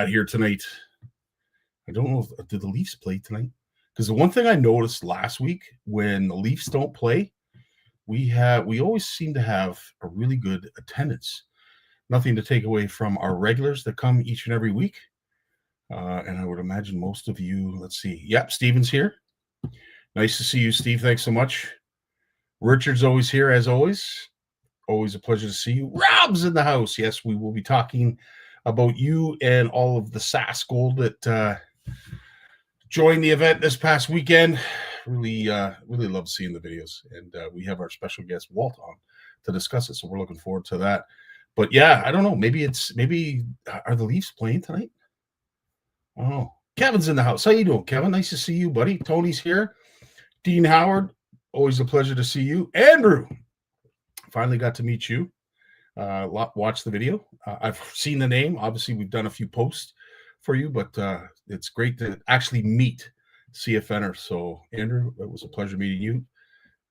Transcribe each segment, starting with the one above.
got here tonight? I don't know if did the Leafs play tonight? Because the one thing I noticed last week, when the Leafs don't play, we always seem to have a really good attendance. Nothing to take away from our regulars that come each and every week. And I would imagine most of you, let's see. Yep, Steven's here. Nice to see you, Steve. Thanks so much. Richard's always here, as always. Always a pleasure to see you. Rob's in the house. Yes, we will be talking about you and all of the SAS Gold that joined the event this past weekend. Really love seeing the videos. And we have our special guest, Walt, on to discuss it. So we're looking forward to that. But yeah, I don't know. Maybe are the Leafs playing tonight? Oh, Kevin's in the house. How you doing, Kevin? Nice to see you, buddy. Tony's here. Dean Howard, always a pleasure to see you. Andrew, finally got to meet you. Watch the video. I've seen the name. Obviously, we've done a few posts for you, but it's great to actually meet CFNers. So, Andrew, it was a pleasure meeting you.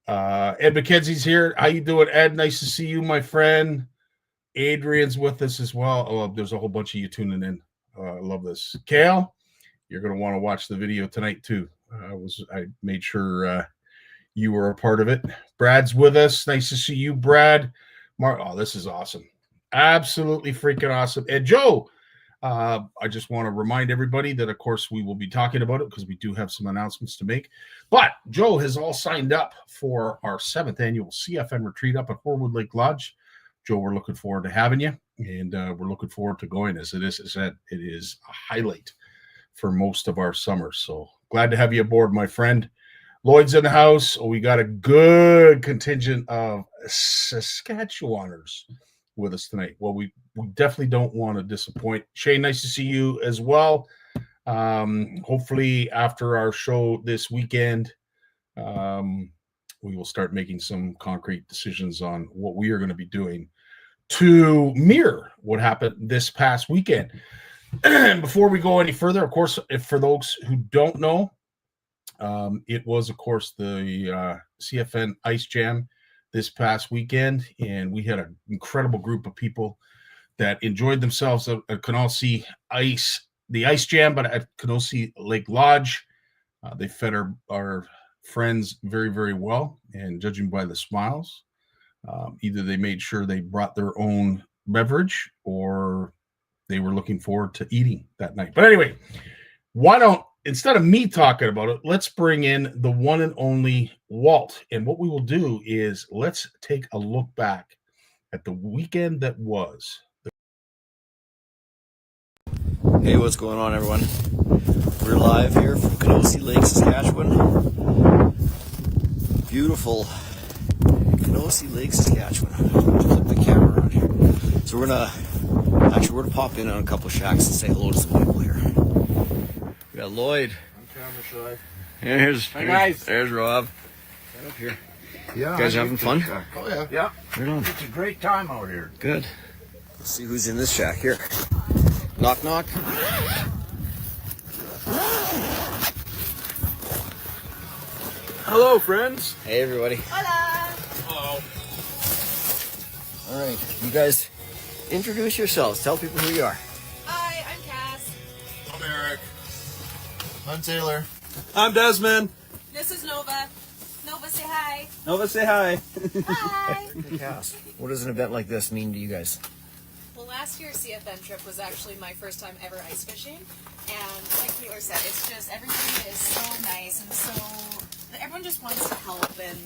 Ed McKenzie's here. How you doing, Ed? Nice to see you, my friend. Adrian's with us as well. Oh, there's a whole bunch of you tuning in. I love this. Kale, you're going to want to watch the video tonight too. I made sure you were a part of it. Brad's with us. Nice to see you, Brad. Oh, this is awesome. Absolutely freaking awesome. And Joe, I just want to remind everybody that, of course, we will be talking about it because we do have some announcements to make. But Joe has all signed up for our 7th annual CFN retreat up at Horwood Lake Lodge. Joe, we're looking forward to having you, and we're looking forward to going. As it is said, it is a highlight for most of our summers. So glad to have you aboard, my friend. Lloyd's in the house. Oh, we got a good contingent of Saskatchewaners with us tonight. Well, we definitely don't want to disappoint. Shane, nice to see you as well. Hopefully after our show this weekend, we will start making some concrete decisions on what we are going to be doing to mirror what happened this past weekend. Before we go any further, of course, if for those who don't know, it was, of course, the CFN Ice Jam this past weekend, and we had an incredible group of people that enjoyed themselves at Kenosee the Ice Jam, but at Kenosee Lake Lodge. They fed our friends very, very well, and judging by the smiles, either they made sure they brought their own beverage or they were looking forward to eating that night. But anyway, why don't, instead of me talking about it, let's bring in the one and only Walt. And what we will do is let's take a look back at the weekend that was. Hey, what's going on, everyone? We're live here from Kenosee Lake, Saskatchewan. Beautiful Kenosee Lake, Saskatchewan. Just flip the camera around here. So we're gonna pop in on a couple of shacks and say hello to some people here. We got Lloyd. I'm camera shy. Hey guys. There's Rob. Right up here. Yeah. You guys having fun? Oh yeah. Yeah. Right on. It's a great time out here. Good. Let's see who's in this shack here. Knock, knock. Hello, friends. Hey, everybody. Hola! Hello. All right, you guys introduce yourselves. Tell people who you are. Hi, I'm Cass. I'm Eric. I'm Taylor. I'm Desmond. This is Nova. Nova, say hi. Nova, say hi. Hi. Cass, what does an event like this mean to you guys? Well, last year's CFN trip was actually my first time ever ice fishing. And like Taylor said, it's just, everybody is so nice and so, everyone just wants to help. And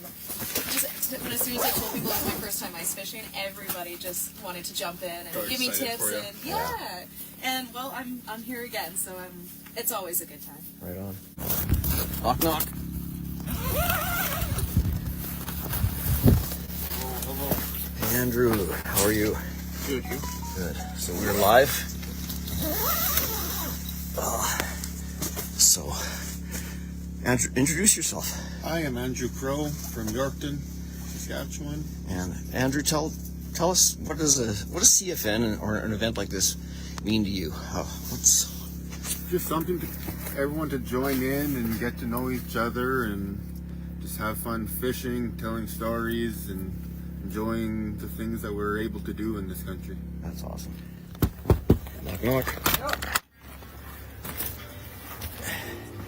just, as soon as I told people it was my first time ice fishing, everybody just wanted to jump in and give me tips. And yeah. And well, I'm here again, so it's always a good time. Right on. Knock, knock. Hello. Andrew, how are you? Good, you? Good. So we're live. So, Andrew, introduce yourself. I am Andrew Crow from Yorkton, Saskatchewan. And Andrew, tell us what does CFN or an event like this mean to you? What's Just something to everyone to join in and get to know each other and just have fun fishing, telling stories, and enjoying the things that we're able to do in this country. That's awesome. Knock, knock.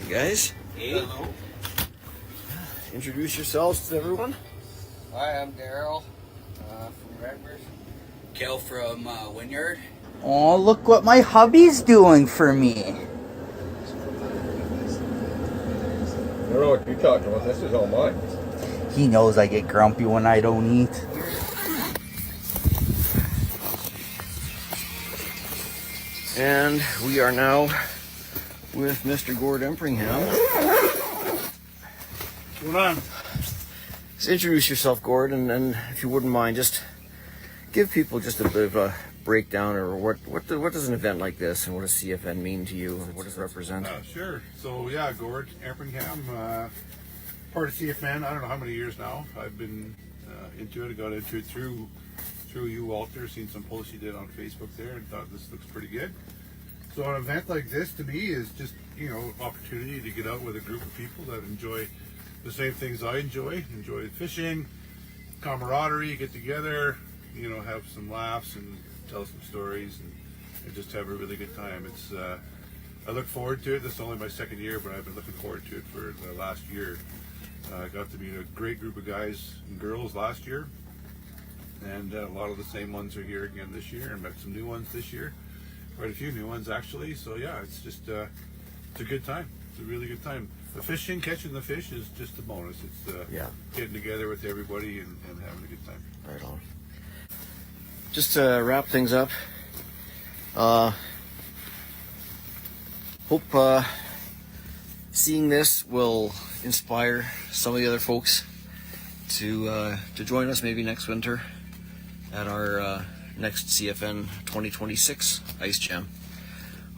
You guys, Hello. introduce yourselves to everyone. Hi, I'm Daryl from Redbird. Kel from Wynyard. Oh, look what my hubby's doing for me. I don't know what you're talking about. This is all mine. He knows I get grumpy when I don't eat. And we are now with Mr. Gord Empringham. What's going on? So introduce yourself, Gord, and if you wouldn't mind, just give people just a bit of a breakdown, or what does an event like this and what does CFN mean to you, and what does it represent? Sure. So yeah, Gord Empringham, part of CFN. I don't know how many years now. I've been into it. I got into it through you, Walter. Seen some posts you did on Facebook there, and thought this looks pretty good. So an event like this to me is just opportunity to get out with a group of people that enjoy the same things I enjoy fishing, camaraderie, get together, have some laughs and tell some stories and just have a really good time. It's I look forward to it. This is only my second year, but I've been looking forward to it for the last year. I got to meet a great group of guys and girls last year, and a lot of the same ones are here again this year, and met some new ones this year. Quite a few new ones actually. So yeah, it's just it's a good time. It's a really good time. The fishing, catching the fish is just a bonus. It's getting together with everybody and having a good time. Right on. Just to wrap things up, hope seeing this will inspire some of the other folks to join us maybe next winter at our next CFN 2026 Ice Jam.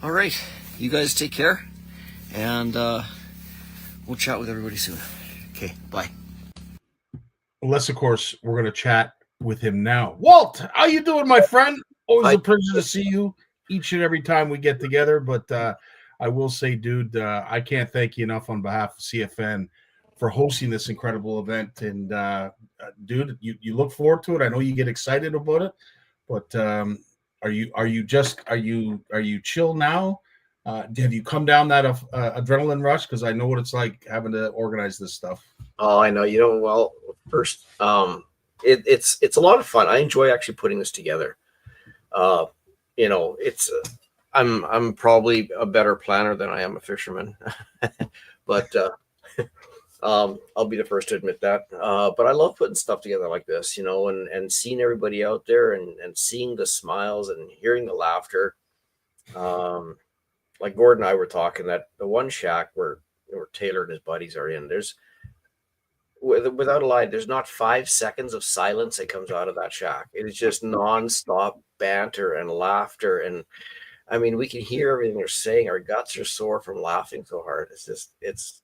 All right, you guys take care, and we'll chat with everybody soon. Okay, bye. Unless, of course, we're going to chat with him now. Walt, how you doing, my friend? Always a pleasure to see you each and every time we get together. But I will say, dude, I can't thank you enough on behalf of CFN for hosting this incredible event. And dude, you look forward to it. I know you get excited about it, but are you chill now? Have you come down that adrenaline rush? Because I know what it's like having to organize this stuff. Oh, I know. Well, first, it's a lot of fun. I enjoy actually putting this together. It's I'm probably a better planner than I am a fisherman, but I'll be the first to admit that. But I love putting stuff together like this, and seeing everybody out there and seeing the smiles and hearing the laughter. Like Gord and I were talking, that the one shack where Taylor and his buddies are in, there's, without a lie, there's not 5 seconds of silence that comes out of that shack. It is just nonstop banter and laughter. And I mean, we can hear everything they're saying. Our guts are sore from laughing so hard. It's just, it's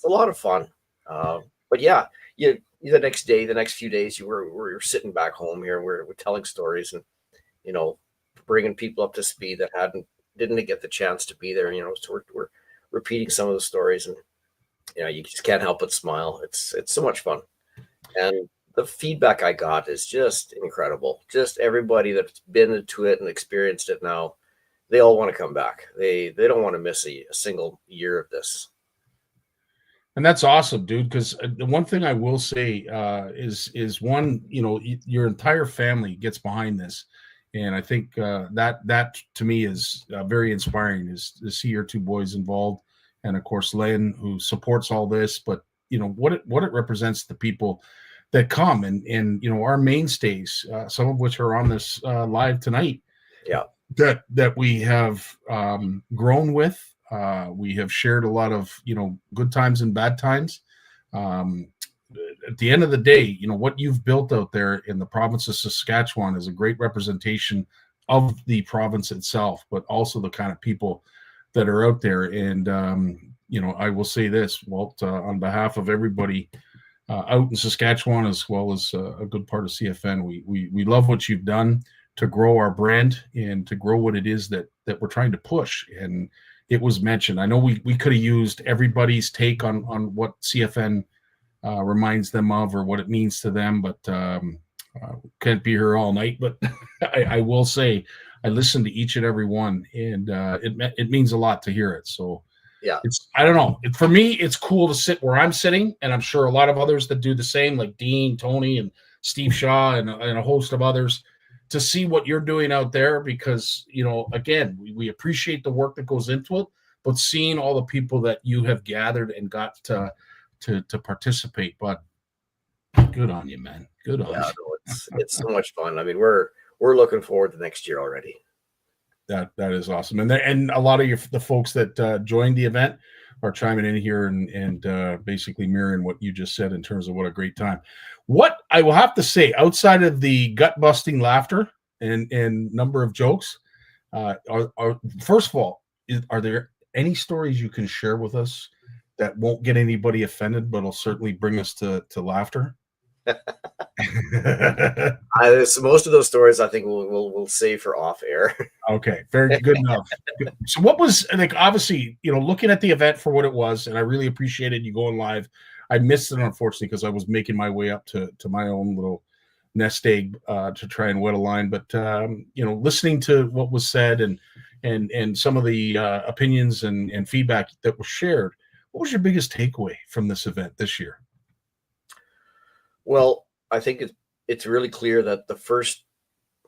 a lot of fun. But yeah, the next day, the next few days, we're sitting back home here. We're telling stories and, bringing people up to speed that didn't get the chance to be there. So we're repeating some of the stories, and you just can't help but smile. It's so much fun, and the feedback I got is just incredible. Just everybody that's been into it and experienced it now, they all want to come back. They don't want to miss a single year of this. And that's awesome, dude. Because the one thing I will say is one, your entire family gets behind this, and I think that to me is very inspiring. Is to see your two boys involved, and of course Len, who supports all this. But what it represents to people that come and our mainstays, some of which are on this live tonight. Yeah, that we have grown with. We have shared a lot of good times and bad times. At the end of the day, what you've built out there in the province of Saskatchewan is a great representation of the province itself, but also the kind of people that are out there. And I will say this, Walt, on behalf of everybody out in Saskatchewan, as well as a good part of CFN, we love what you've done to grow our brand and to grow what it is that we're trying to push. And it was mentioned, I know we could have used everybody's take on what CFN reminds them of or what it means to them, but can't be here all night. But I will say I listened to each and every one, and it means a lot to hear it. So Yeah. I don't know. For me, it's cool to sit where I'm sitting, and I'm sure a lot of others that do the same, like Dean, Tony, and Steve Shaw, and a host of others, to see what you're doing out there, because, again, we appreciate the work that goes into it, but seeing all the people that you have gathered and got to participate. But good on you, man. Good on you. No, it's so much fun. I mean, we're looking forward to next year already. That is awesome, and a lot of the folks that joined the event are chiming in here and basically mirroring what you just said in terms of what a great time. What I will have to say, outside of the gut busting laughter and number of jokes, are first of all, are there any stories you can share with us that won't get anybody offended, but will certainly bring us to laughter? Most of those stories I think we'll save for off air. Okay, very good enough. So what was, like, obviously, looking at the event for what it was, and I really appreciated you going live. I missed it, unfortunately, because I was making my way up to my own little nest egg to try and wet a line. But listening to what was said and some of the opinions and feedback that was shared, what was your biggest takeaway from this event this year? Well, I think it's really clear that the first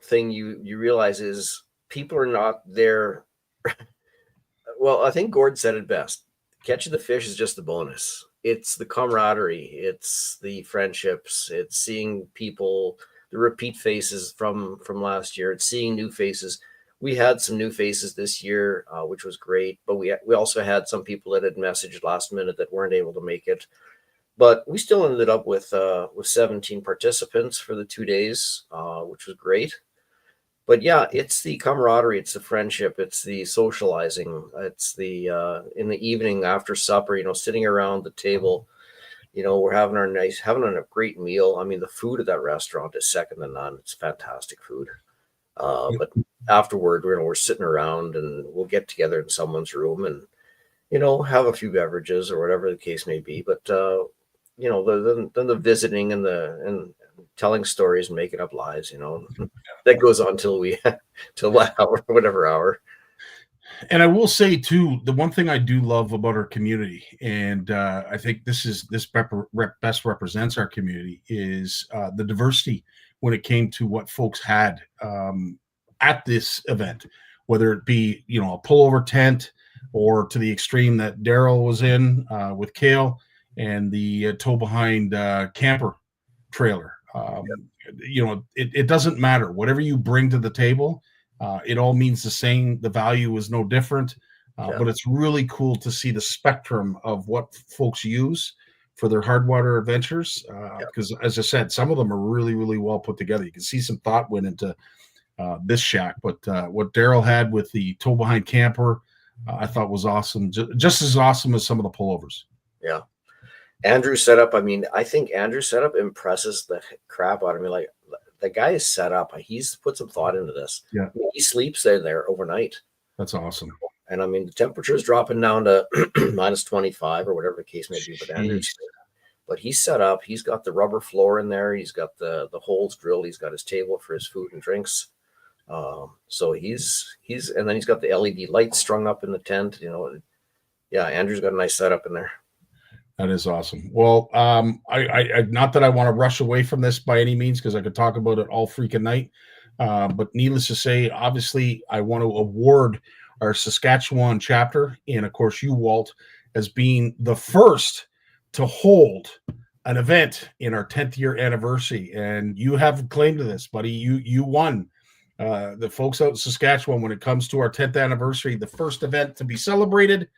thing you realize is people are not there. Well, I think Gord said it best. Catching the fish is just the bonus. It's the camaraderie. It's the friendships. It's seeing people, the repeat faces from last year. It's seeing new faces. We had some new faces this year, which was great. But we also had some people that had messaged last minute that weren't able to make it. But we still ended up with 17 participants for the 2 days, which was great. But yeah, it's the camaraderie, it's the friendship, it's the socializing, it's the in the evening after supper, sitting around the table, we're having a great meal. I mean, the food at that restaurant is second to none. It's fantastic food. But afterward, we're sitting around and we'll get together in someone's room and have a few beverages or whatever the case may be. But then the visiting and telling stories and making up lies, that goes on till whatever hour. And I will say too, the one thing I do love about our community, and I think this best represents our community, is the diversity when it came to what folks had at this event, whether it be a pullover tent or to the extreme that Daryl was in with Kale and the tow behind camper trailer. It doesn't matter. Whatever you bring to the table, it all means the same. The value is no different, but it's really cool to see the spectrum of what folks use for their hard water adventures. Because as I said, some of them are really, really well put together. You can see some thought went into this shack, but what Daryl had with the tow behind camper, I thought was awesome. Just as awesome as some of the pullovers. Yeah. Andrew's setup, I think Andrew's setup impresses the crap out of me. Like, the guy is set up. He's put some thought into this. Yeah. He sleeps there overnight. That's awesome. And the temperature is dropping down to minus 25 or whatever the case may be. But he's set up. He's got the rubber floor in there. He's got the holes drilled. He's got his table for his food and drinks. So he's and then he's got the LED lights strung up in the tent. Yeah, Andrew's got a nice setup in there. That is awesome. Well, I not that I want to rush away from this by any means, because I could talk about it all freaking night. But needless to say, obviously, I want to award our Saskatchewan chapter, and of course you, Walt, as being the first to hold an event in our 10th year anniversary. And you have claim to this, buddy. You won. The folks out in Saskatchewan, when it comes to our 10th anniversary, the first event to be celebrated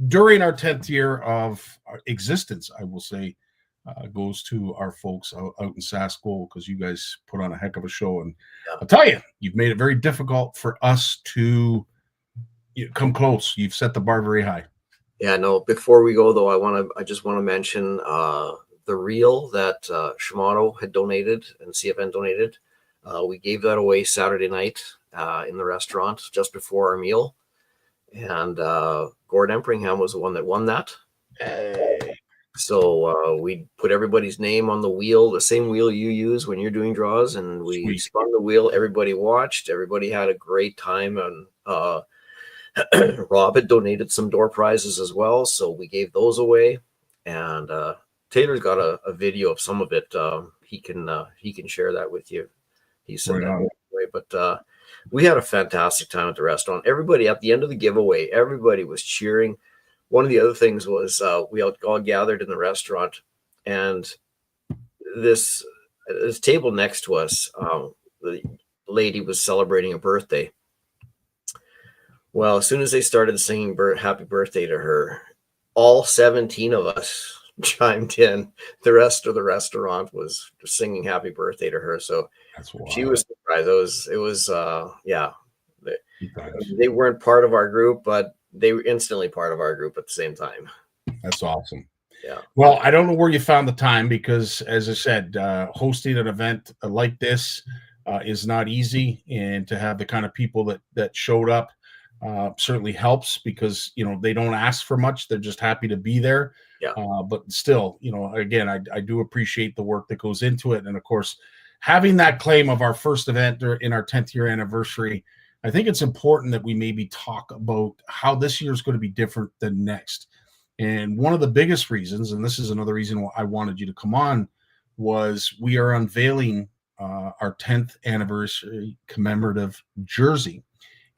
during our 10th year of existence, I will say, goes to our folks out in Saskatchewan, because you guys put on a heck of a show. And I'll tell you, you've made it very difficult for us to come close. You've set the bar very high. Yeah, no, before we go though, I just want to mention the reel that Shimano had donated and CFN donated. We gave that away Saturday night in the restaurant just before our meal. And Gord Empringham was the one that won that. So we put everybody's name on the wheel, the same wheel you use when you're doing draws, and we spun the wheel. Everybody watched. Everybody had a great time, and Rob had donated some door prizes as well, so we gave those away. And Taylor's got a video of some of it. He can share that with you. He sent Right that on. away. But we had a fantastic time at the restaurant. Everybody at the end of the giveaway, everybody was cheering. One of the other things was we all gathered in the restaurant, and this table next to us, the lady was celebrating a birthday. Well, as soon as they started singing happy birthday to her, all 17 of us chimed in. The rest of the restaurant was singing happy birthday to her. So That's wild. she was surprised. It was yeah. Nice. They weren't part of our group, but they were instantly part of our group at the same time. That's awesome. Yeah. Well, I don't know where you found the time because, as I said, hosting an event like this is not easy, and to have the kind of people that showed up certainly helps because they don't ask for much; they're just happy to be there. Yeah. But still, again, I do appreciate the work that goes into it, and of course, having that claim of our first event in our 10th year anniversary. I think it's important that we maybe talk about how this year is going to be different than next. And one of the biggest reasons, and this is another reason why I wanted you to come on, was we are unveiling our 10th anniversary commemorative jersey.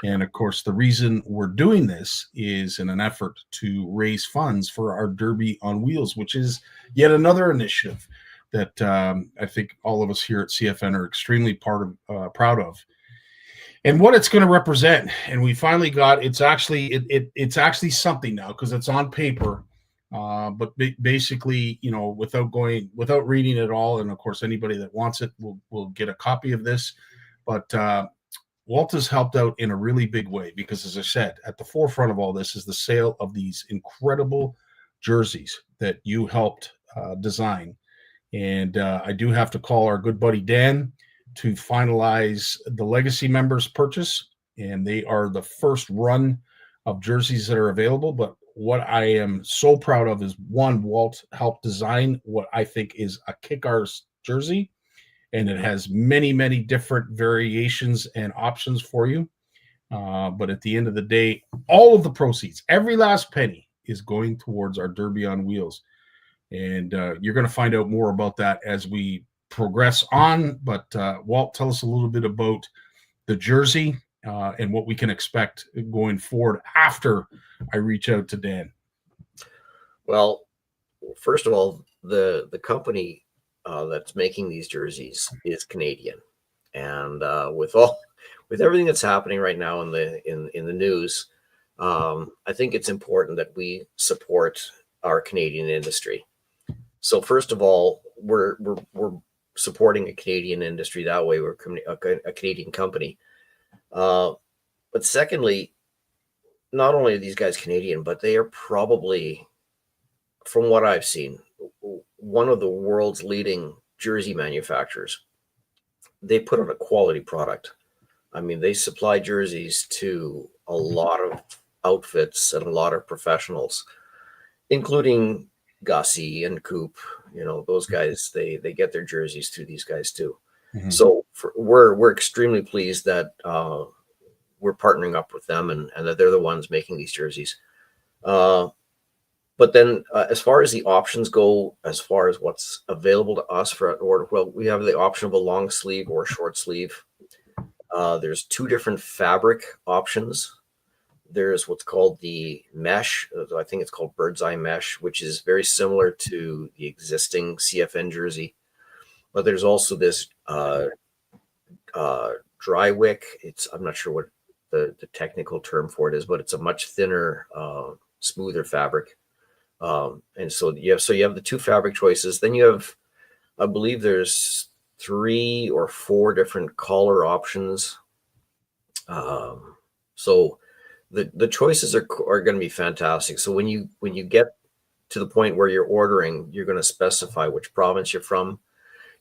And of course, the reason we're doing this is in an effort to raise funds for our Derby on Wheels, which is yet another initiative that I think all of us here at CFN are extremely proud of. And what it's going to represent, and we finally got it's actually something now because it's on paper, but basically, without reading it all, and of course anybody that wants it will get a copy of this. But Walt has helped out in a really big way because, as I said, at the forefront of all this is the sale of these incredible jerseys that you helped design. And I do have to call our good buddy Dan to finalize the legacy members purchase, and they are the first run of jerseys that are available. But what I am so proud of is, one, Walt helped design what I think is a kick-ass jersey, and it has many, many different variations and options for you. But at the end of the day, all of the proceeds, every last penny, is going towards our Derby on Wheels. And you're going to find out more about that as we progress on. But Walt, tell us a little bit about the jersey and what we can expect going forward after I reach out to Dan. Well, first of all, the company that's making these jerseys is Canadian, and with everything that's happening right now in the news, I think it's important that we support our Canadian industry. So first of all, we're supporting a Canadian industry that way. We're a Canadian company. But secondly, not only are these guys Canadian, but they are probably, from what I've seen, one of the world's leading jersey manufacturers. They put out a quality product. I mean, they supply jerseys to a lot of outfits and a lot of professionals, including Gussie and Coop. Those guys, they get their jerseys through these guys too. Mm-hmm. So we're extremely pleased that we're partnering up with them and that they're the ones making these jerseys. But then as far as the options go, as far as what's available to us for an order, well, we have the option of a long sleeve or a short sleeve. There's two different fabric options. There's what's called the mesh. I think it's called bird's eye mesh, which is very similar to the existing CFN jersey. But there's also this dry wick. I'm not sure what the technical term for it is, but it's a much thinner, smoother fabric. And so you have the two fabric choices. Then you have, I believe there's 3 or 4 different collar options. So the choices are going to be fantastic. So when you get to the point where you're ordering, you're going to specify which province you're from.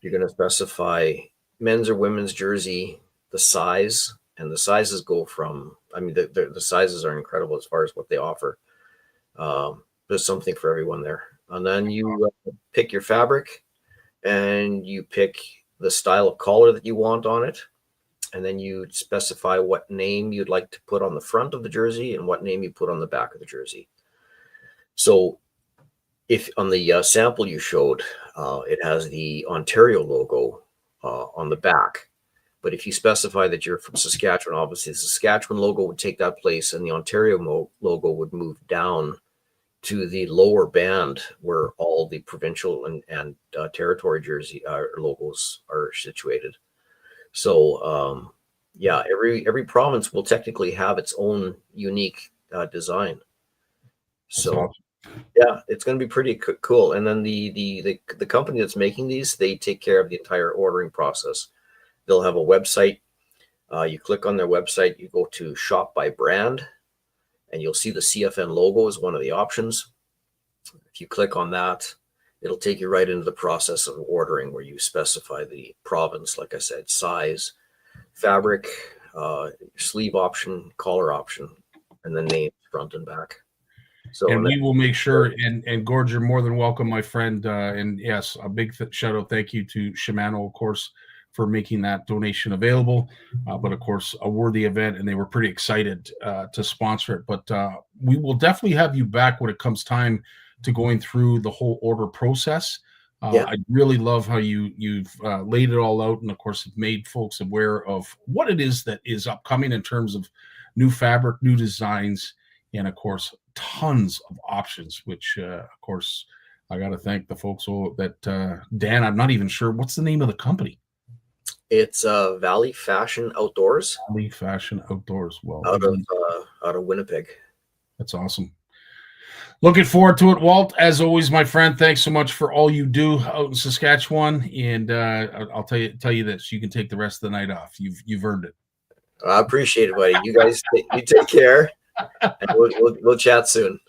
You're going to specify men's or women's jersey, the size, and the sizes go from, I mean, the sizes are incredible as far as what they offer. There's something for everyone there. And then you pick your fabric and you pick the style of collar that you want on it. and then you specify what name you'd like to put on the front of the jersey and what name you put on the back of the jersey. So if on the sample you showed, it has the Ontario logo on the back. But if you specify that you're from Saskatchewan, obviously the Saskatchewan logo would take that place, and the Ontario logo would move down to the lower band where all the provincial and territory jersey logos are situated. So yeah, every province will technically have its own unique design. So yeah, it's going to be pretty cool. And then the company that's making these, they take care of the entire ordering process. They'll have a website. You click on their website, you go to shop by brand, and you'll see the CFN logo as one of the options. If you click on that, it'll take you right into the process of ordering, where you specify the province, like I said, size, fabric, sleeve option, collar option, and then name front and back. So, and we will make sure, and Gord, you're more than welcome, my friend. And yes, a big shout out, thank you to Shimano, of course, for making that donation available. But of course, a worthy event, and they were pretty excited to sponsor it. But we will definitely have you back when it comes time to going through the whole order process. I really love how you've laid it all out, and of course, have made folks aware of what it is that is upcoming in terms of new fabric, new designs, and of course, tons of options. Which, of course, I got to thank the folks that Dan. I'm not even sure what's the name of the company. It's Valley Fashion Outdoors. Valley Fashion Outdoors. Well, out of Winnipeg. That's awesome. Looking forward to it, Walt. As always, my friend, thanks so much for all you do out in Saskatchewan. And I'll tell you this: you can take the rest of the night off. You've earned it. I appreciate it, buddy. You guys, you take care, and we'll chat soon.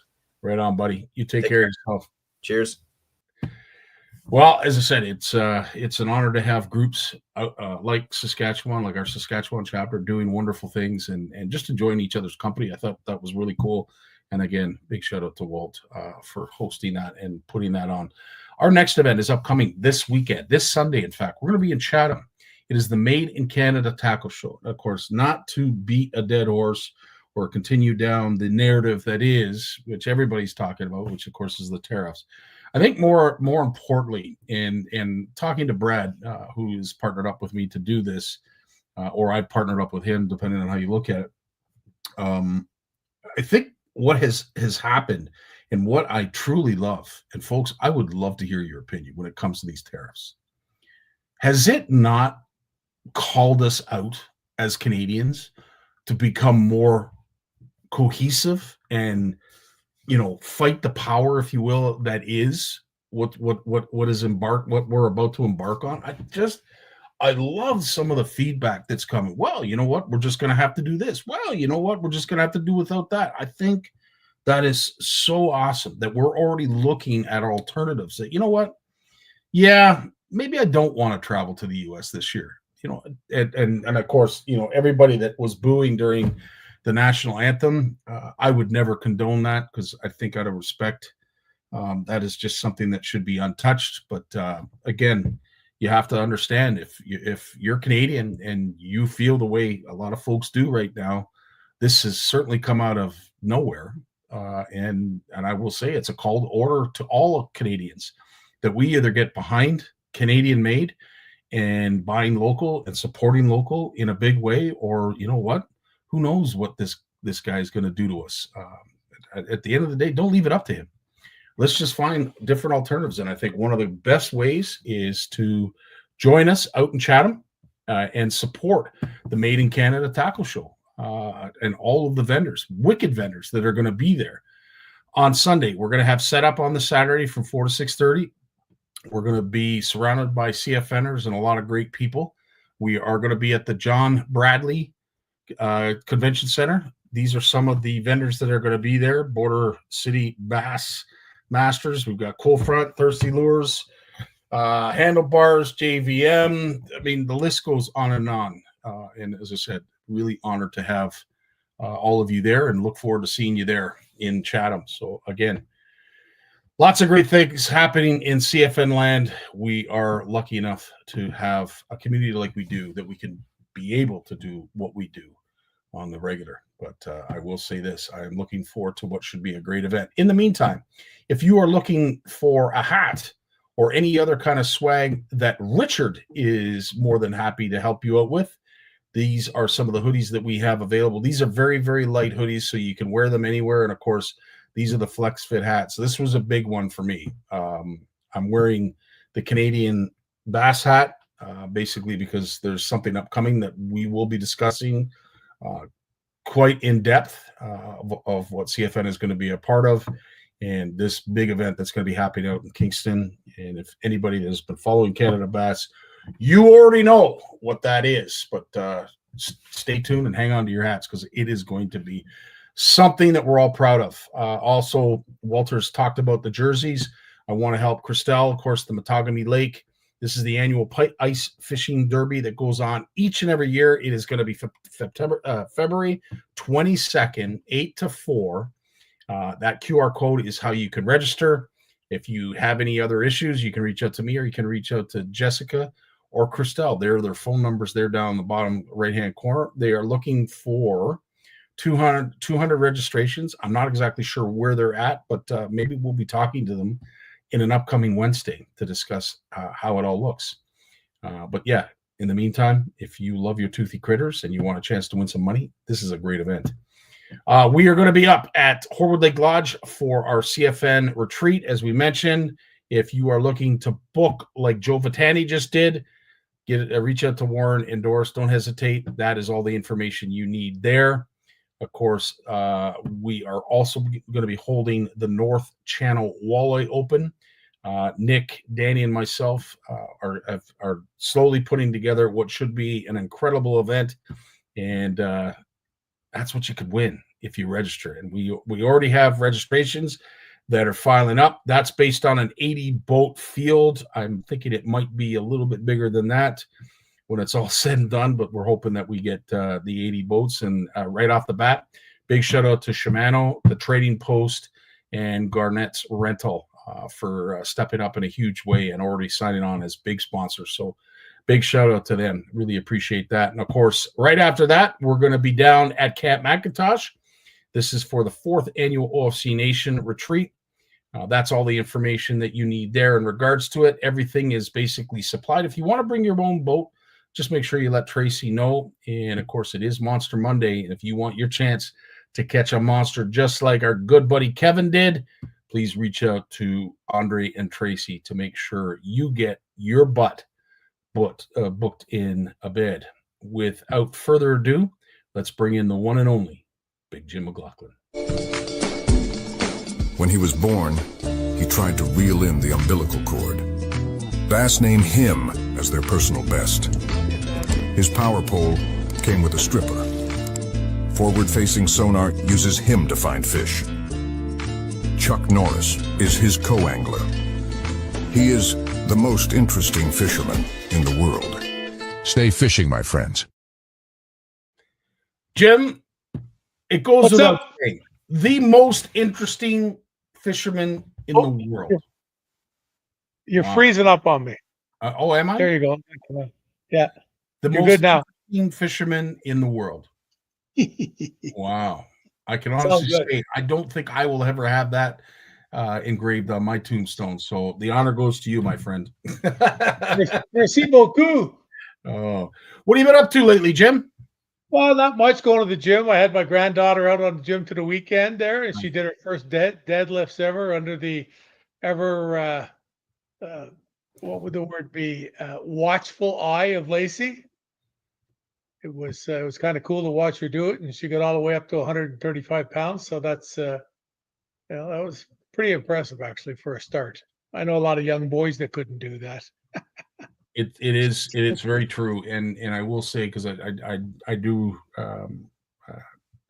Right on, buddy. You take care of yourself. Cheers. Well, as I said, it's an honor to have groups like Saskatchewan, like our Saskatchewan chapter, doing wonderful things and just enjoying each other's company. I thought that was really cool. And again, big shout out to Walt for hosting that and putting that on. Our next event is upcoming this weekend, this Sunday. In fact, we're going to be in Chatham. It is the Made in Canada Tackle Show. Of course, not to beat a dead horse or continue down the narrative that is, which everybody's talking about, which of course is the tariffs. I think more importantly, in talking to Brad, who is partnered up with me to do this, or I've partnered up with him, depending on how you look at it. I think what has happened and what I truly love, and folks, I would love to hear your opinion when it comes to these tariffs. Has it not called us out as Canadians to become more cohesive and, fight the power, if you will, that is what we're about to embark on? I love some of the feedback that's coming. Well, you know what? We're just going to have to do this. Well, you know what? We're just going to have to do without that. I think that is so awesome that we're already looking at alternatives that, you know what? Yeah, maybe I don't want to travel to the U.S. this year. And of course, everybody that was booing during the national anthem, I would never condone that, because I think out of respect, that is just something that should be untouched. But again, you have to understand, if you're Canadian and you feel the way a lot of folks do right now, this has certainly come out of nowhere. And I will say it's a call to order to all Canadians that we either get behind Canadian made and buying local and supporting local in a big way, or you know what? Who knows what this guy is going to do to us? At the end of the day, don't leave it up to him. Let's just find different alternatives. And I think one of the best ways is to join us out in Chatham and support the Made in Canada Tackle Show and all of the vendors, wicked vendors that are going to be there. On Sunday, we're going to have set up on the Saturday from 4 to 6:30. We're going to be surrounded by CFNers and a lot of great people. We are going to be at the John Bradley Convention Center. These are some of the vendors that are going to be there. Border City Bass Masters. We've got Cool Front, Thirsty Lures, Handlebars, JVM. I mean, the list goes on and on. And as I said, really honored to have all of you there, and look forward to seeing you there in Chatham. So again, lots of great things happening in CFN land. We are lucky enough to have a community like we do, that we can be able to do what we do on the regular. But I will say this, I am looking forward to what should be a great event. In the meantime, if you are looking for a hat or any other kind of swag that Richard is more than happy to help you out with, these are some of the hoodies that we have available. These are very, very light hoodies, so you can wear them anywhere. And of course, these are the flex fit hats. So this was a big one for me. I'm wearing the Canadian bass hat, basically because there's something upcoming that we will be discussing quite in depth of what CFN is going to be a part of, and this big event that's going to be happening out in Kingston. And if anybody has been following Canada Bass, you already know what that is. But stay tuned and hang on to your hats, because it is going to be something that we're all proud of. Also, Walter's talked about the jerseys. I want to help Christelle, of course, the Matagami Lake. This is the annual ice fishing derby that goes on each and every year. It is going to be February 22nd, 8 to 4. That QR code is how you can register. If you have any other issues, you can reach out to me, or you can reach out to Jessica or Christelle. Their phone numbers there down the bottom right-hand corner. They are looking for 200 registrations. I'm not exactly sure where they're at, but maybe we'll be talking to them in an upcoming Wednesday to discuss how it all looks. But yeah, in the meantime, if you love your toothy critters and you want a chance to win some money, this is a great event. We are going to be up at Horwood Lake Lodge for our CFN retreat, as we mentioned. If you are looking to book like Joe Vitani just did, reach out to Warren and Doris. Don't hesitate. That is all the information you need there. Of course, we are also going to be holding the North Channel Walleye Open. Nick, Danny, and myself are slowly putting together what should be an incredible event, and that's what you could win if you register. And we already have registrations that are filing up. That's based on an 80-boat field. I'm thinking it might be a little bit bigger than that when it's all said and done, but we're hoping that we get the 80 boats. And right off the bat, big shout out to Shimano, the Trading Post, and Garnett's Rental for stepping up in a huge way and already signing on as big sponsors. So big shout out to them. Really appreciate that. And of course, right after that, we're going to be down at Camp McIntosh. This is for the 4th annual OFC Nation retreat. That's all the information that you need there in regards to it. Everything is basically supplied. If you want to bring your own boat, just make sure you let Tracy know. And of course, it is Monster Monday. And if you want your chance to catch a monster just like our good buddy Kevin did, please reach out to Andre and Tracy to make sure you get your butt booked in a bed. Without further ado, let's bring in the one and only Big Jim McLaughlin. When he was born, he tried to reel in the umbilical cord. Bass named him as their personal best. His power pole came with a stripper. Forward-facing sonar uses him to find fish. Chuck Norris is his co-angler. He is the most interesting fisherman in the world. Stay fishing, my friends. Jim, it goes without saying, the most interesting fisherman in the world. You're freezing up on me. Am I? There you go. Yeah. The You're most good now. interesting fisherman in the world. Wow. I can honestly say I don't think I will ever have that engraved on my tombstone. So the honor goes to you, my friend. Merci beaucoup. Oh, what have you been up to lately, Jim? Well, not much. Going to the gym. I had my granddaughter out on the gym to the weekend there, and she did her first deadlifts ever under the ever what would the word be? Watchful eye of Lacey. It was kind of cool to watch her do it, and she got all the way up to 135 pounds. So that's that was pretty impressive actually for a start. I know a lot of young boys that couldn't do that. It is very true, and I will say, because I do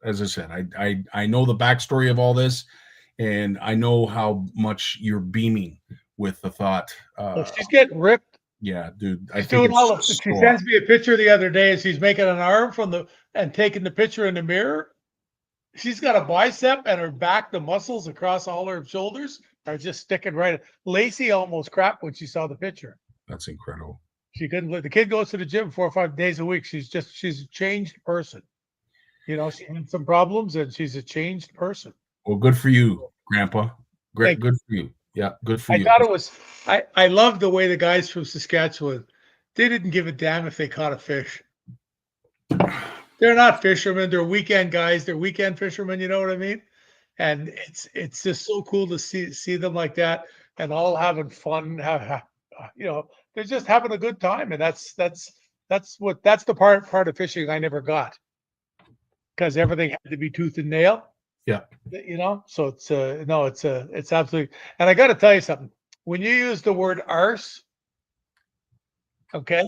as I said, I know the backstory of all this, and I know how much you're beaming with the thought. She's getting ripped. Yeah, dude. She sends me a picture the other day, and she's making an arm and taking the picture in the mirror. She's got a bicep, and her back, the muscles across all her shoulders are just sticking right. Lacey almost crapped when she saw the picture. That's incredible. She couldn't live. The kid goes to the gym 4 or 5 days a week. She's a changed person. You know, she had some problems and she's a changed person. Well, good for you, Grandpa. Great, Thank good for you. Yeah, good for I you. thought it was, I love the way the guys from Saskatchewan, they didn't give a damn if they caught a fish. They're not fishermen. They're weekend guys. They're weekend fishermen. You know what I mean? And it's just so cool to see them like that and all having fun. You know, they're just having a good time, and that's the part of fishing I never got, because everything had to be tooth and nail. Yeah. You know, so it's it's absolutely. And I got to tell you something. When you use the word arse, okay,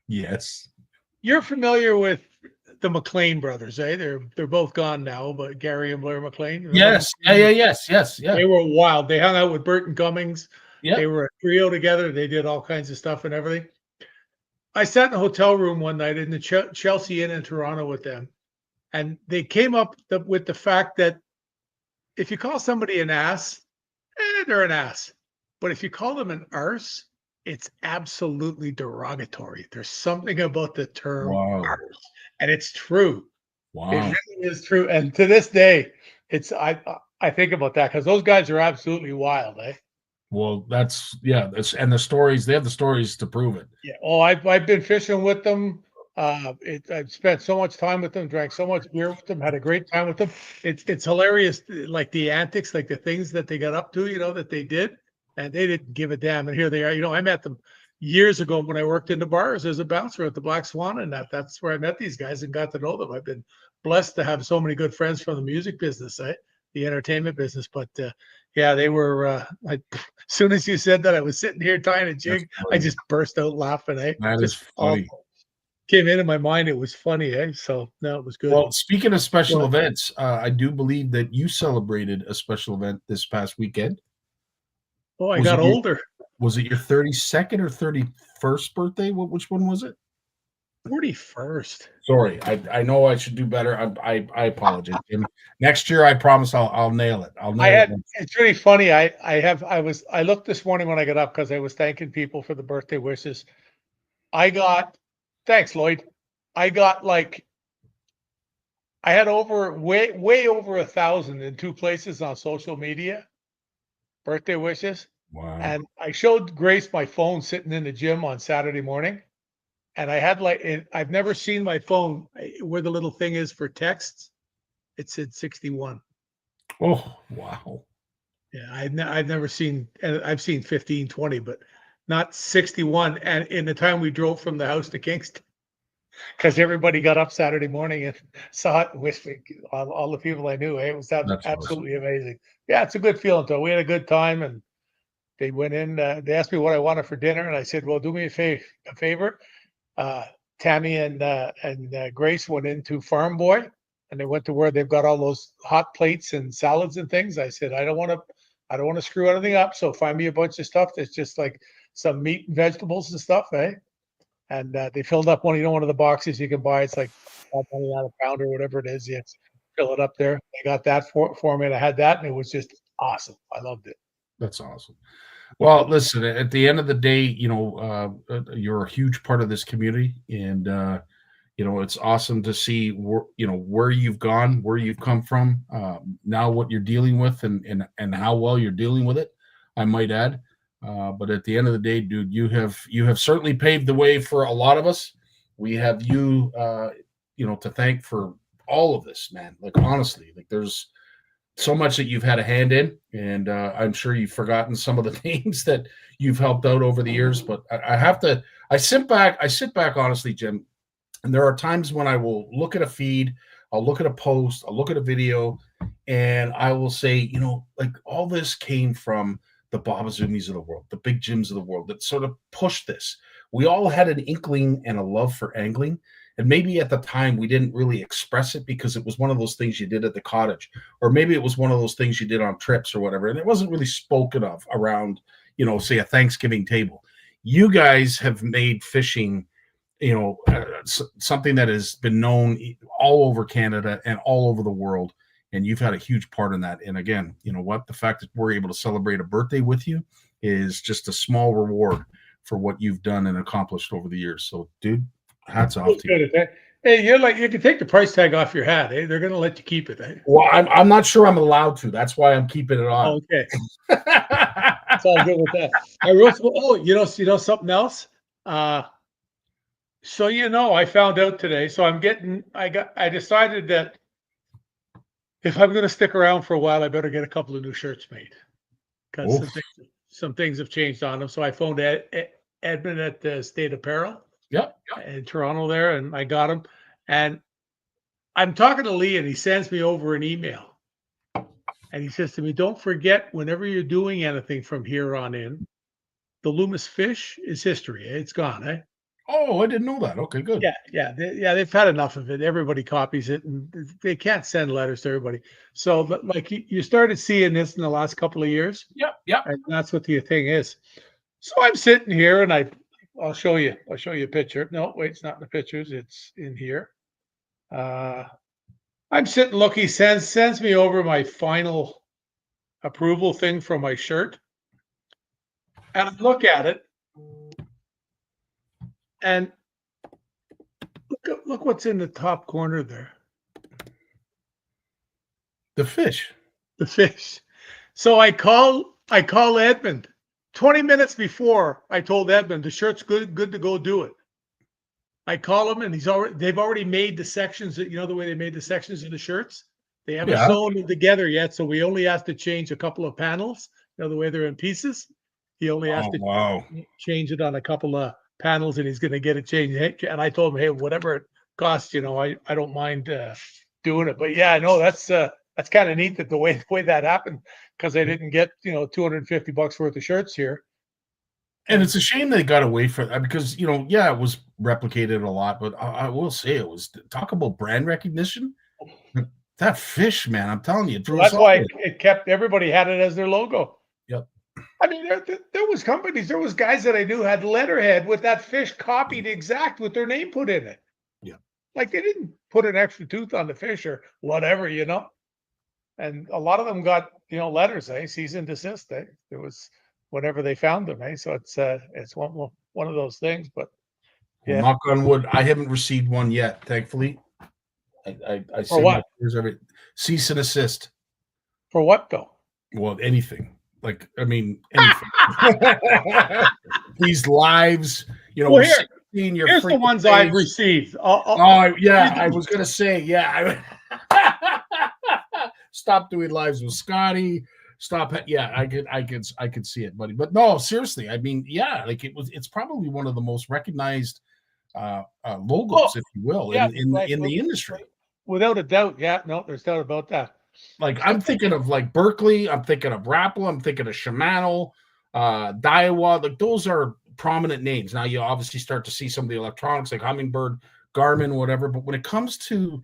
Yes. you're familiar with the McLean brothers, eh? They're both gone now, but Gary and Blair McLean. Yes. Yes. Yeah. They were wild. They hung out with Burton Cummings. Yeah. They were a trio together. They did all kinds of stuff and everything. I sat in a hotel room one night in the Chelsea Inn in Toronto with them, and they came up with the fact that if you call somebody an ass, they're an ass. But if you call them an arse, it's absolutely derogatory. There's something about the term arse, and it's true. Wow. It really is true. And to this day, I think about that because those guys are absolutely wild, eh? Well, and the stories, they have the stories to prove it. Yeah. Oh, I've been fishing with them. I've spent so much time with them, drank so much beer with them, had a great time with them. It's hilarious, like the antics, like the things that they got up to, you know, that they did, and they didn't give a damn. And here they are. You know, I met them years ago when I worked in the bars as a bouncer at the Black Swan, and that's where I met these guys and got to know them. I've been blessed to have so many good friends from the music business, the entertainment business. But yeah, they were. As soon as you said that, I was sitting here tying a jig. I just burst out laughing. That is funny. Came into my mind. It was funny. So no, it was good. Well, speaking of special events, I do believe that you celebrated a special event this past weekend. Oh, I got older. Was it your 32nd or 31st birthday? Which one was it? 41st. Sorry, I know I should do better. I apologize, Jim. Next year, I promise I'll nail it. It's really funny. I looked this morning when I got up because I was thanking people for the birthday wishes. Thanks, Lloyd. I had way over 1,000 in 2 places on social media birthday wishes. Wow. And I showed Grace my phone sitting in the gym on Saturday morning. And I had I've never seen my phone where the little thing is for texts. It said 61. Oh, wow. Yeah, I've never seen, and I've seen 15, 20, but not 61. And in the time we drove from the house to Kingston, because everybody got up Saturday morning and saw it with all the people I knew. It was absolutely amazing. Yeah, it's a good feeling, though. We had a good time, and they went in. They asked me what I wanted for dinner, and I said, "Well, do me a favor." Tammy and Grace went into Farm Boy, and they went to where they've got all those hot plates and salads and things. I said, I don't want to screw anything up, so find me a bunch of stuff that's just like some meat and vegetables and stuff, eh? And they filled up one of the boxes you can buy. It's like $5 a pound or whatever it is. You fill it up there. They got that for me, and I had that, and it was just awesome. I loved it. That's awesome. Well, listen, at the end of the day, you're a huge part of this community, and it's awesome to see where you've gone, where you've come from, now what you're dealing with, and how well you're dealing with it, I might add. But at the end of the day, dude, you have certainly paved the way for a lot of us. We have you, to thank for all of this, man. Like, honestly, like there's so much that you've had a hand in, and I'm sure you've forgotten some of the names that you've helped out over the years. But I sit back, honestly, Jim, and there are times when I will look at a feed, I'll look at a post, I'll look at a video, and I will say, like all this came from the Babazumis of the world, the Big Jims of the world that sort of pushed this. We all had an inkling and a love for angling. And maybe at the time we didn't really express it because it was one of those things you did at the cottage, or maybe it was one of those things you did on trips or whatever. And it wasn't really spoken of around, say a Thanksgiving table. You guys have made fishing, something that has been known all over Canada and all over the world. And you've had a huge part in that. And again, you know what? The fact that we're able to celebrate a birthday with you is just a small reward for what you've done and accomplished over the years. So, dude, hats off to you. Good. Hey, you're like, you can take the price tag off your hat. Eh? They're going to let you keep it. Eh? Well, I'm not sure I'm allowed to. That's why I'm keeping it on. Okay. It's all good with that. I wrote, you know something else? So I found out today. So I decided that if I'm going to stick around for a while, I better get a couple of new shirts made because some things have changed on them. So I phoned Edmund at the State Apparel. Yep. In Toronto there, and I got him. And I'm talking to Lee, and he sends me over an email. And he says to me, don't forget, whenever you're doing anything from here on in, the Loomis fish is history. It's gone, eh? Oh, I didn't know that. Okay, good. Yeah. They've had enough of it. Everybody copies it, and they can't send letters to everybody. So, like, you started seeing this in the last couple of years. Yep. And that's what the thing is. So I'm sitting here, and I'll show you a picture. No, wait, it's not in the pictures. It's in here. I'm sitting, look, he sends me over my final approval thing for my shirt. And I look at it. And look what's in the top corner there. The fish. The fish. So I call Edmund. 20 minutes before I told Edmund the shirt's good to go do it. I call him and they've already made the sections that, the way they made the sections of the shirts. They haven't sewn them together yet, so we only have to change a couple of panels. The way they're in pieces. He only has to change it on a couple of panels, and he's going to get it changed. And I told him, hey, whatever it costs, I don't mind doing it. But yeah, I know that's kind of neat that the way that happened, because I didn't get $250 worth of shirts here. And it's a shame they got away from that because, it was replicated a lot, but I will say it was, talk about brand recognition. That fish, man, I'm telling you. That's why it kept, everybody had it as their logo. Yep. I mean, there was companies, there was guys that I knew had letterhead with that fish copied exact with their name put in it. Yeah. Like they didn't put an extra tooth on the fish or whatever, And a lot of them got, letters, cease and desist. It was whenever they found them, So it's one of those things. But yeah, well, knock on wood, I haven't received one yet. Thankfully, I for what? Cease and assist. For what though? Well, anything. Like, I mean, anything. These lives, Well, here's the ones I've received. I was gonna say, stop doing lives with Scottie. Stop. Yeah, I could see it, buddy. But no, seriously, I mean, it's probably one of the most recognized logos, if you will, in the industry. Without a doubt. Yeah, no, there's doubt about that. Like I'm thinking of like Berkeley, I'm thinking of Rapala, I'm thinking of Shimano, Daiwa. Like those are prominent names. Now you obviously start to see some of the electronics like Humminbird, Garmin, whatever. But when it comes to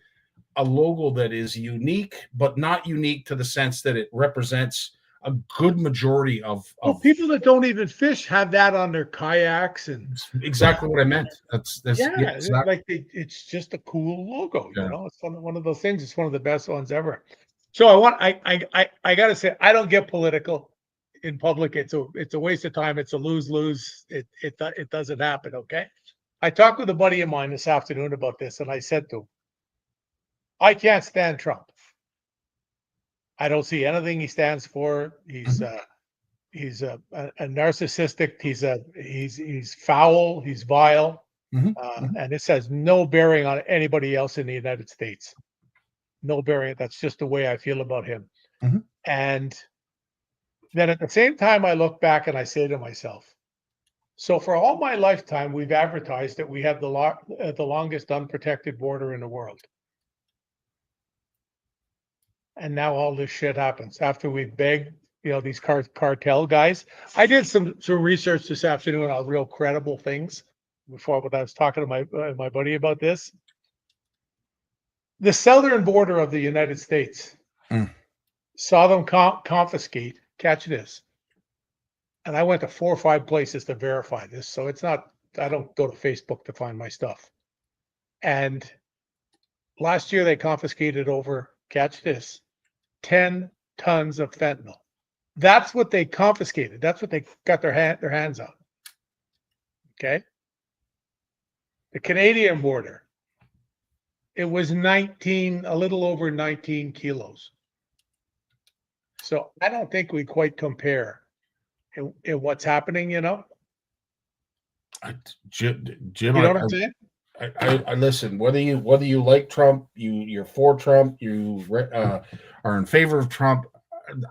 a logo that is unique, but not unique to the sense that it represents a good majority of people that don't even fish have that on their kayaks, and exactly what I meant. That's it's just a cool logo. It's one of those things. It's one of the best ones ever. So I gotta say, I don't get political in public. It's a waste of time. It's a lose-lose. It doesn't happen. Okay. I talked with a buddy of mine this afternoon about this, and I said to him, I can't stand Trump. I don't see anything he stands for. He's a narcissistic. He's foul. He's vile, and this has no bearing on anybody else in the United States. No bearing. That's just the way I feel about him. And then at the same time, I look back and I say to myself, so for all my lifetime, we've advertised that we have the longest unprotected border in the world. And now all this shit happens after we begged, these cartel guys. I did some research this afternoon on real credible things before when I was talking to my buddy about this. The southern border of the United States saw them confiscate. Catch this. And I went to 4 or 5 places to verify this. So it's not, I don't go to Facebook to find my stuff. And last year they confiscated over, catch this, 10 tons of fentanyl. That's what they confiscated. That's what they got their hands on. Okay. The Canadian border, it was a little over 19 kilos. So I don't think we quite compare in what's happening, Jim, You know what I'm saying? I listen. Whether you like Trump, you're for Trump, are in favor of Trump.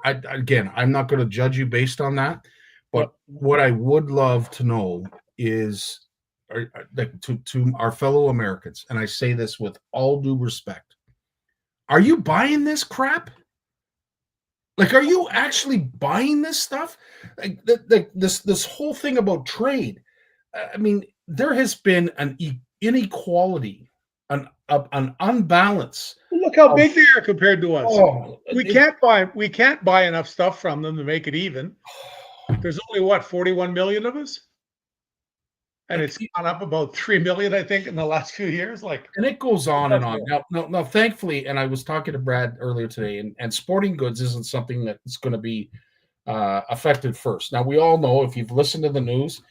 Again, I'm not going to judge you based on that. But what I would love to know is, like, to our fellow Americans, and I say this with all due respect: are you buying this crap? Like, are you actually buying this stuff? Like, this whole thing about trade. I mean, there has been an inequality, an unbalance. Look how big they are compared to us. Oh, We can't buy enough stuff from them to make it even. There's only what, 41 million of us? And it's gone up about 3 million, I think, in the last few years. And it goes on and on. Now, thankfully, and I was talking to Brad earlier today, and sporting goods isn't something that's going to be affected first. Now, we all know, if you've listened to the news,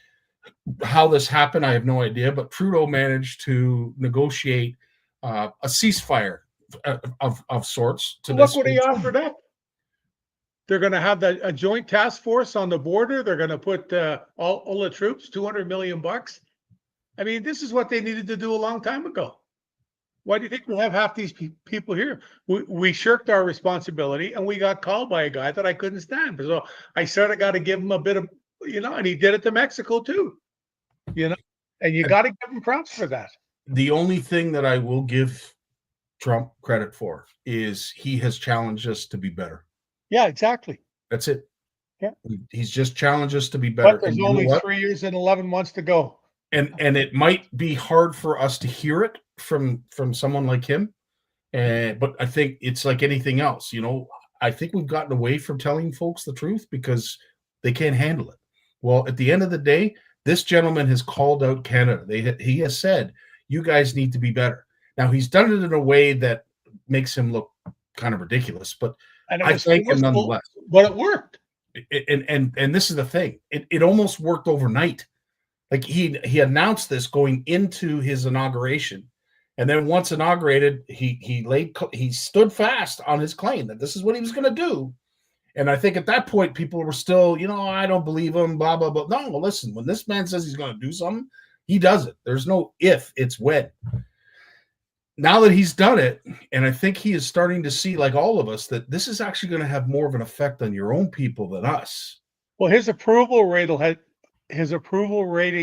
how this happened, I have no idea, but Trudeau managed to negotiate a ceasefire of sorts. Look what he offered up. They're going to have a joint task force on the border. They're going to put all the troops, $200 million. I mean, this is what they needed to do a long time ago. Why do you think we have half these people here? We shirked our responsibility, and we got called by a guy that I couldn't stand. So I sort of got to give him a bit of, and he did it to Mexico too, and you got to give him props for that. The only thing that I will give Trump credit for is he has challenged us to be better. Yeah, exactly. That's it. Yeah. He's just challenged us to be better. But there's only 3 years and 11 months to go. And it might be hard for us to hear it from someone like him. But I think it's like anything else. I think we've gotten away from telling folks the truth because they can't handle it. Well, at the end of the day, this gentleman has called out Canada. He has said, you guys need to be better. Now, he's done it in a way that makes him look kind of ridiculous, but I thank him nonetheless. But it worked. And this is the thing. It almost worked overnight. Like, he announced this going into his inauguration, and then once inaugurated, he stood fast on his claim that this is what he was going to do. And I think at that point, people were still, I don't believe him, blah, blah, blah. No, listen, when this man says he's going to do something, he does it. There's no if, it's when. Now that he's done it, and I think he is starting to see, like all of us, that this is actually going to have more of an effect on your own people than us. Well, his approval rating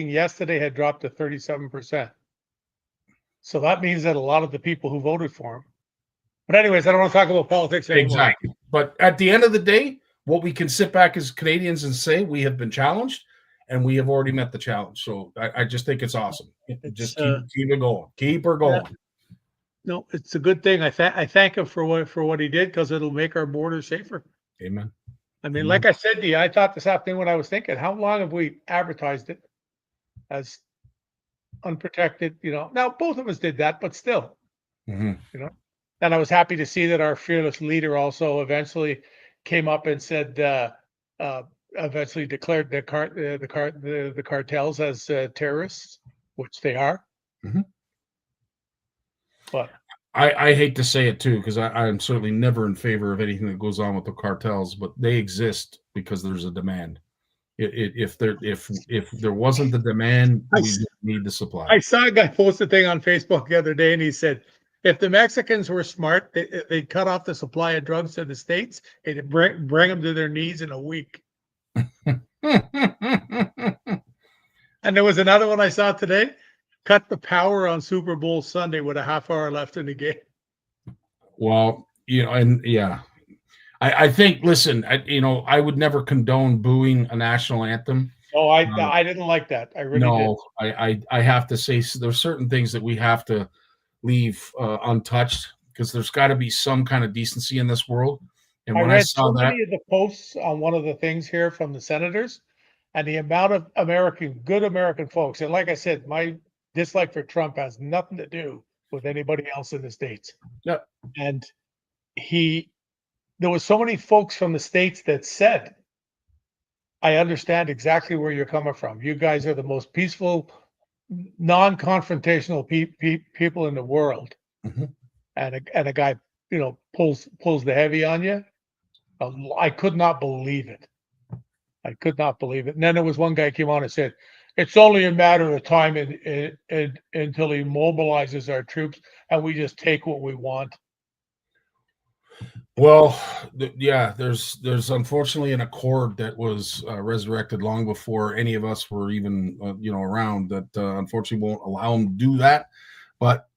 yesterday had dropped to 37%. So that means that a lot of the people who voted for him. But anyways, I don't want to talk about politics anymore. Exactly. But at the end of the day, what we can sit back as Canadians and say, we have been challenged, and we have already met the challenge. So I just think it's awesome. Just keep it going. Keep her going. Yeah. No, it's a good thing. I thank him for what he did, because it'll make our border safer. Amen. I mean, like I said to you, I thought this afternoon when I was thinking, how long have we advertised it as unprotected? Now both of us did that, but still, And I was happy to see that our fearless leader also eventually came up and said, eventually declared the cartels as terrorists, which they are. Mm-hmm. But I hate to say it too, because I'm certainly never in favor of anything that goes on with the cartels, but they exist because there's a demand. If there wasn't the demand, we need the supply. I saw a guy post a thing on Facebook the other day, and he said, if the Mexicans were smart, they'd cut off the supply of drugs to the States and bring them to their knees in a week. And there was another one I saw today. Cut the power on Super Bowl Sunday with a half hour left in the game. Well, I think, listen, I would never condone booing a national anthem. Oh, I didn't like that. I really did. I have to say, there's certain things that we have to leave untouched, because there's got to be some kind of decency in this world. And when I saw that, many of the posts on one of the things here from the senators, and the amount of good American folks, and like I said, my dislike for Trump has nothing to do with anybody else in the States. Yeah. And there was so many folks from the States that said I understand exactly where you're coming from. You guys are the most peaceful, non-confrontational people in the world. Mhm. And a guy, pulls the heavy on you. I could not believe it. I could not believe it. And then there was one guy came on and said, "It's only a matter of time until he mobilizes our troops, and we just take what we want." Well, yeah, there's unfortunately an accord that was resurrected long before any of us were even around that unfortunately won't allow him to do that. But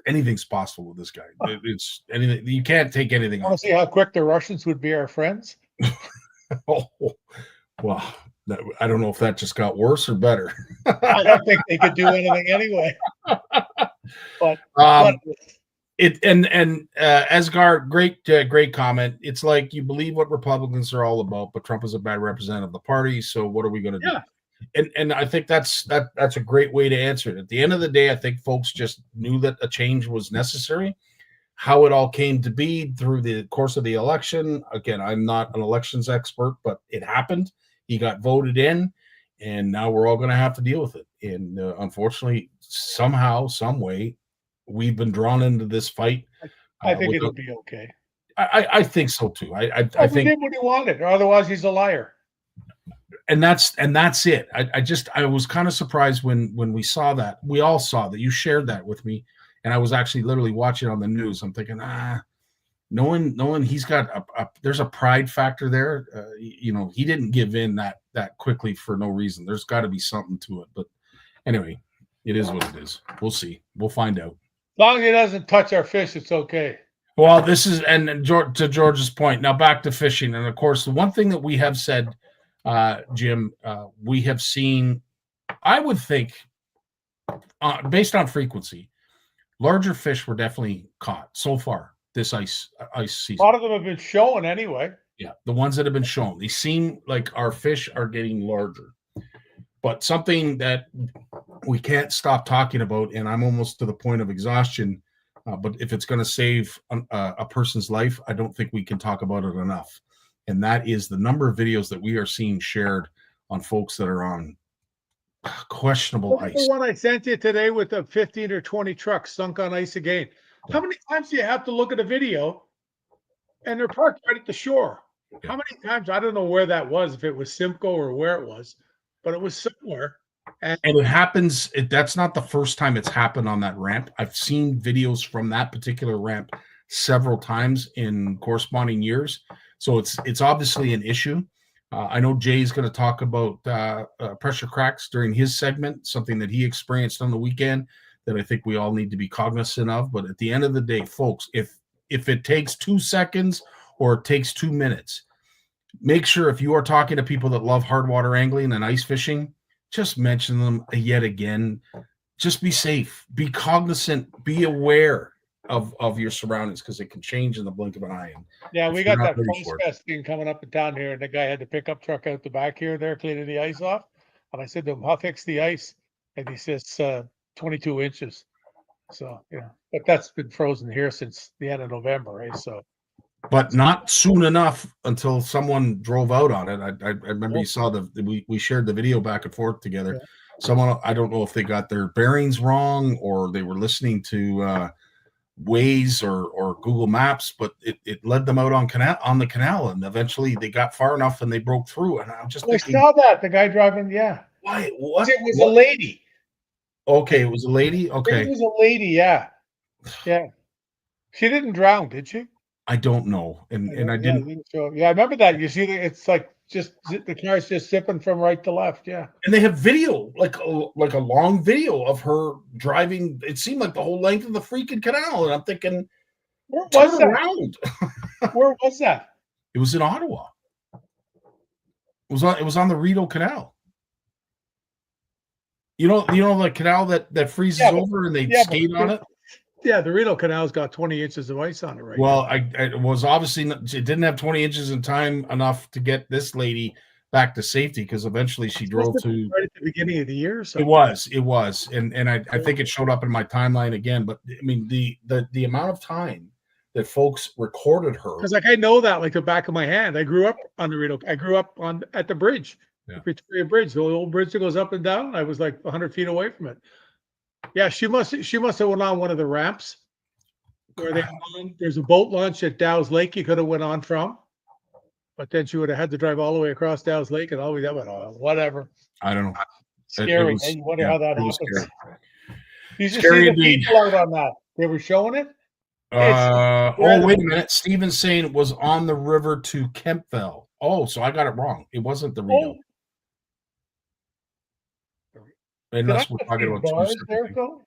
anything's possible with this guy. It's anything. You can't take anything. Want to see how quick the Russians would be our friends? Oh, well, I don't know if that just got worse or better. I don't think they could do anything anyway. But Asgard, great comment. It's like you believe what Republicans are all about, but Trump is a bad representative of the party. So what are we going to do? And I think that's a great way to answer it. At the end of the day, I think folks just knew that a change was necessary. How it all came to be through the course of the election. Again, I'm not an elections expert, but it happened. He got voted in, and now we're all going to have to deal with it. And unfortunately, somehow, some way, we've been drawn into this fight. I think it'll be okay. I think so too. I he think did what he wanted, or otherwise he's a liar. And that's it. I was kind of surprised when we saw that. We all saw that. You shared that with me, and I was actually literally watching on the news. I'm thinking, knowing he's got there's a pride factor there. He didn't give in that quickly for no reason. There's got to be something to it. But anyway, it is what it is. We'll see. We'll find out. As long as he doesn't touch our fish, it's okay. Well, to George's point. Now back to fishing, and of course, the one thing that we have said, Jim, we have seen. I would think, based on frequency, larger fish were definitely caught so far this ice season. A lot of them have been shown anyway. Yeah, the ones that have been shown, they seem like our fish are getting larger. But something that we can't stop talking about, and I'm almost to the point of exhaustion, but if it's going to save a person's life, I don't think we can talk about it enough. And that is the number of videos that we are seeing shared on folks that are on questionable ice. The one I sent you today with the 15 or 20 trucks sunk on ice again. Yeah. How many times do you have to look at a video and they're parked right at the shore? Yeah. How many times? I don't know where that was, if it was Simcoe or where it was, but it was somewhere. And it happens. That's not the first time it's happened on that ramp. I've seen videos from that particular ramp several times in corresponding years. So it's obviously an issue. I know Jay's going to talk about pressure cracks during his segment, something that he experienced on the weekend that I think we all need to be cognizant of. But at the end of the day, folks, if it takes 2 seconds or it takes 2 minutes, make sure if you are talking to people that love hard water angling and ice fishing, just mention them yet again. Just be safe, be cognizant, be aware of your surroundings, because it can change in the blink of an eye. Yeah, we got that post-fest thing coming up and down here, and the guy had the pickup truck out the back here there cleaning the ice off. And I said to him, "How thick's the ice?" And he says 22 inches. So, but that's been frozen here since the end of November, right? So, but not soon enough until someone drove out on it. I remember you saw we shared the video back and forth together. Yeah. Someone, I don't know if they got their bearings wrong or they were listening to Waze or Google Maps, but it led them out on the canal, and eventually they got far enough and they broke through. And I'm just thinking, I saw that the guy driving. Yeah. Why? What? It was a lady. Okay, it was a lady. Okay, it was a lady. Yeah, yeah. She didn't drown, did she? I don't know, and I didn't. Yeah, I remember that. You see, it's like just the car's just zipping from right to left. Yeah, and they have video, like a long video of her driving. It seemed like the whole length of the freaking canal, and I'm thinking, where was that? Where was that? It was in Ottawa. It was on the Rideau Canal. You know the canal that freezes over and they skate on it. Yeah, the Rideau Canal's got 20 inches of ice on it right now. I was obviously it didn't have 20 inches in time enough to get this lady back to safety, because eventually she drove to right at the beginning of the year. So it was, and I think it showed up in my timeline again. But I mean the amount of time that folks recorded her. Because like I know that like the back of my hand. I grew up on the Rideau. I grew up at the bridge, Yeah. Victoria Bridge, the old bridge that goes up and down. I was like 100 feet away from it. Yeah, she must have went on one of the ramps where there's a boat launch at Dow's Lake you could have went on from, but then she would have had to drive all the way across Dow's Lake and all the way that went on. Whatever. I don't know. Scary. was- You wonder yeah, how that it was happens. scary. You should Scary see the indeed. people out on that. They were showing it. Wait a minute. Steven's saying it was on the river to Kempville. Oh, so I got it wrong. It wasn't the Rideau. Unless we're talking about two separate things.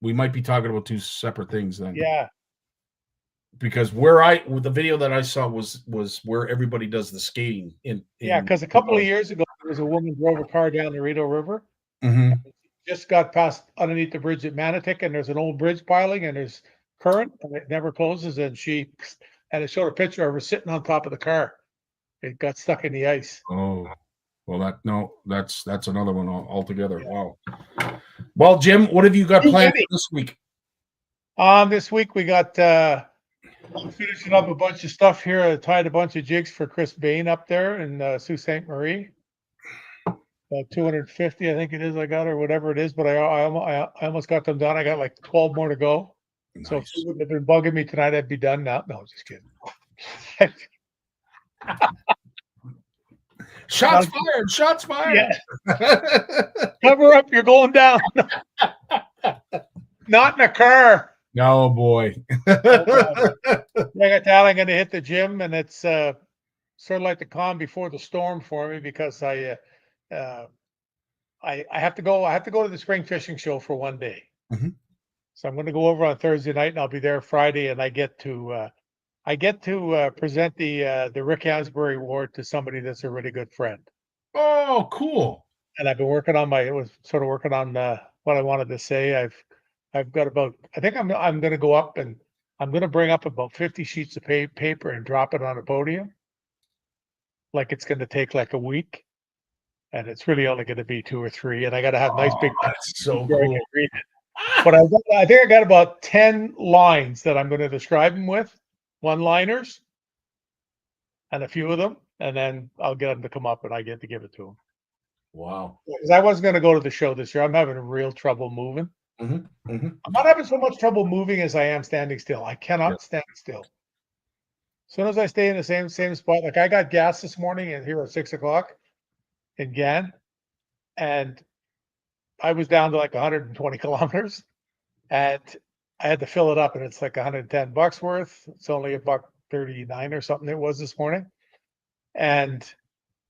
We might be talking about two separate things then. Yeah. Because with the video that I saw was where everybody does the skating in Yeah, because a couple of years ago there was a woman drove a car down the Rideau River. Mhm. Just got past underneath the bridge at Manotick, and there's an old bridge piling, and there's current, and it never closes. And it showed a picture of her sitting on top of the car. It got stuck in the ice. Oh, well, that's another one altogether. Yeah. Wow. Well, Jim, what have you got planned for this week? This week we got I'm finishing up a bunch of stuff here. I tied a bunch of jigs for Chris Bain up there in Sault Ste. Marie. About 250, I think it is. I got or whatever it is, but I almost got them done. I got like 12 more to go. Nice. So if you wouldn't have been bugging me tonight, I'd be done now. No, just kidding. Shots fired! Shots fired! Yeah. Cover up! You're going down. Not in a car. No, boy. I got that. I'm going to hit the gym, and it's sort of like the calm before the storm for me because I have to go. I have to go to the spring fishing show for one day. Mm-hmm. So I'm going to go over on Thursday night, and I'll be there Friday, and I get to present the Rick Hansberry Award to somebody that's a really good friend. Oh, cool! And I've been working on what I wanted to say. I've got about. I think I'm going to go up and I'm going to bring up about 50 sheets of paper and drop it on a podium. Like it's going to take like a week, and it's really only going to be 2 or 3. And I got to have nice big. That's so cool. But I think I got about 10 lines that I'm going to describe them with, one-liners, and a few of them, and then I'll get them to come up, and I get to give it to them. Wow! Because I wasn't going to go to the show this year. I'm having real trouble moving. Mm-hmm. Mm-hmm. I'm not having so much trouble moving as I am standing still. I cannot stand still. As soon as I stay in the same spot, like I got gas this morning and here at 6 o'clock in Gan, and I was down to like 120 kilometers, and I had to fill it up, and it's like $110 worth. It's only $1.39 or something it was this morning, and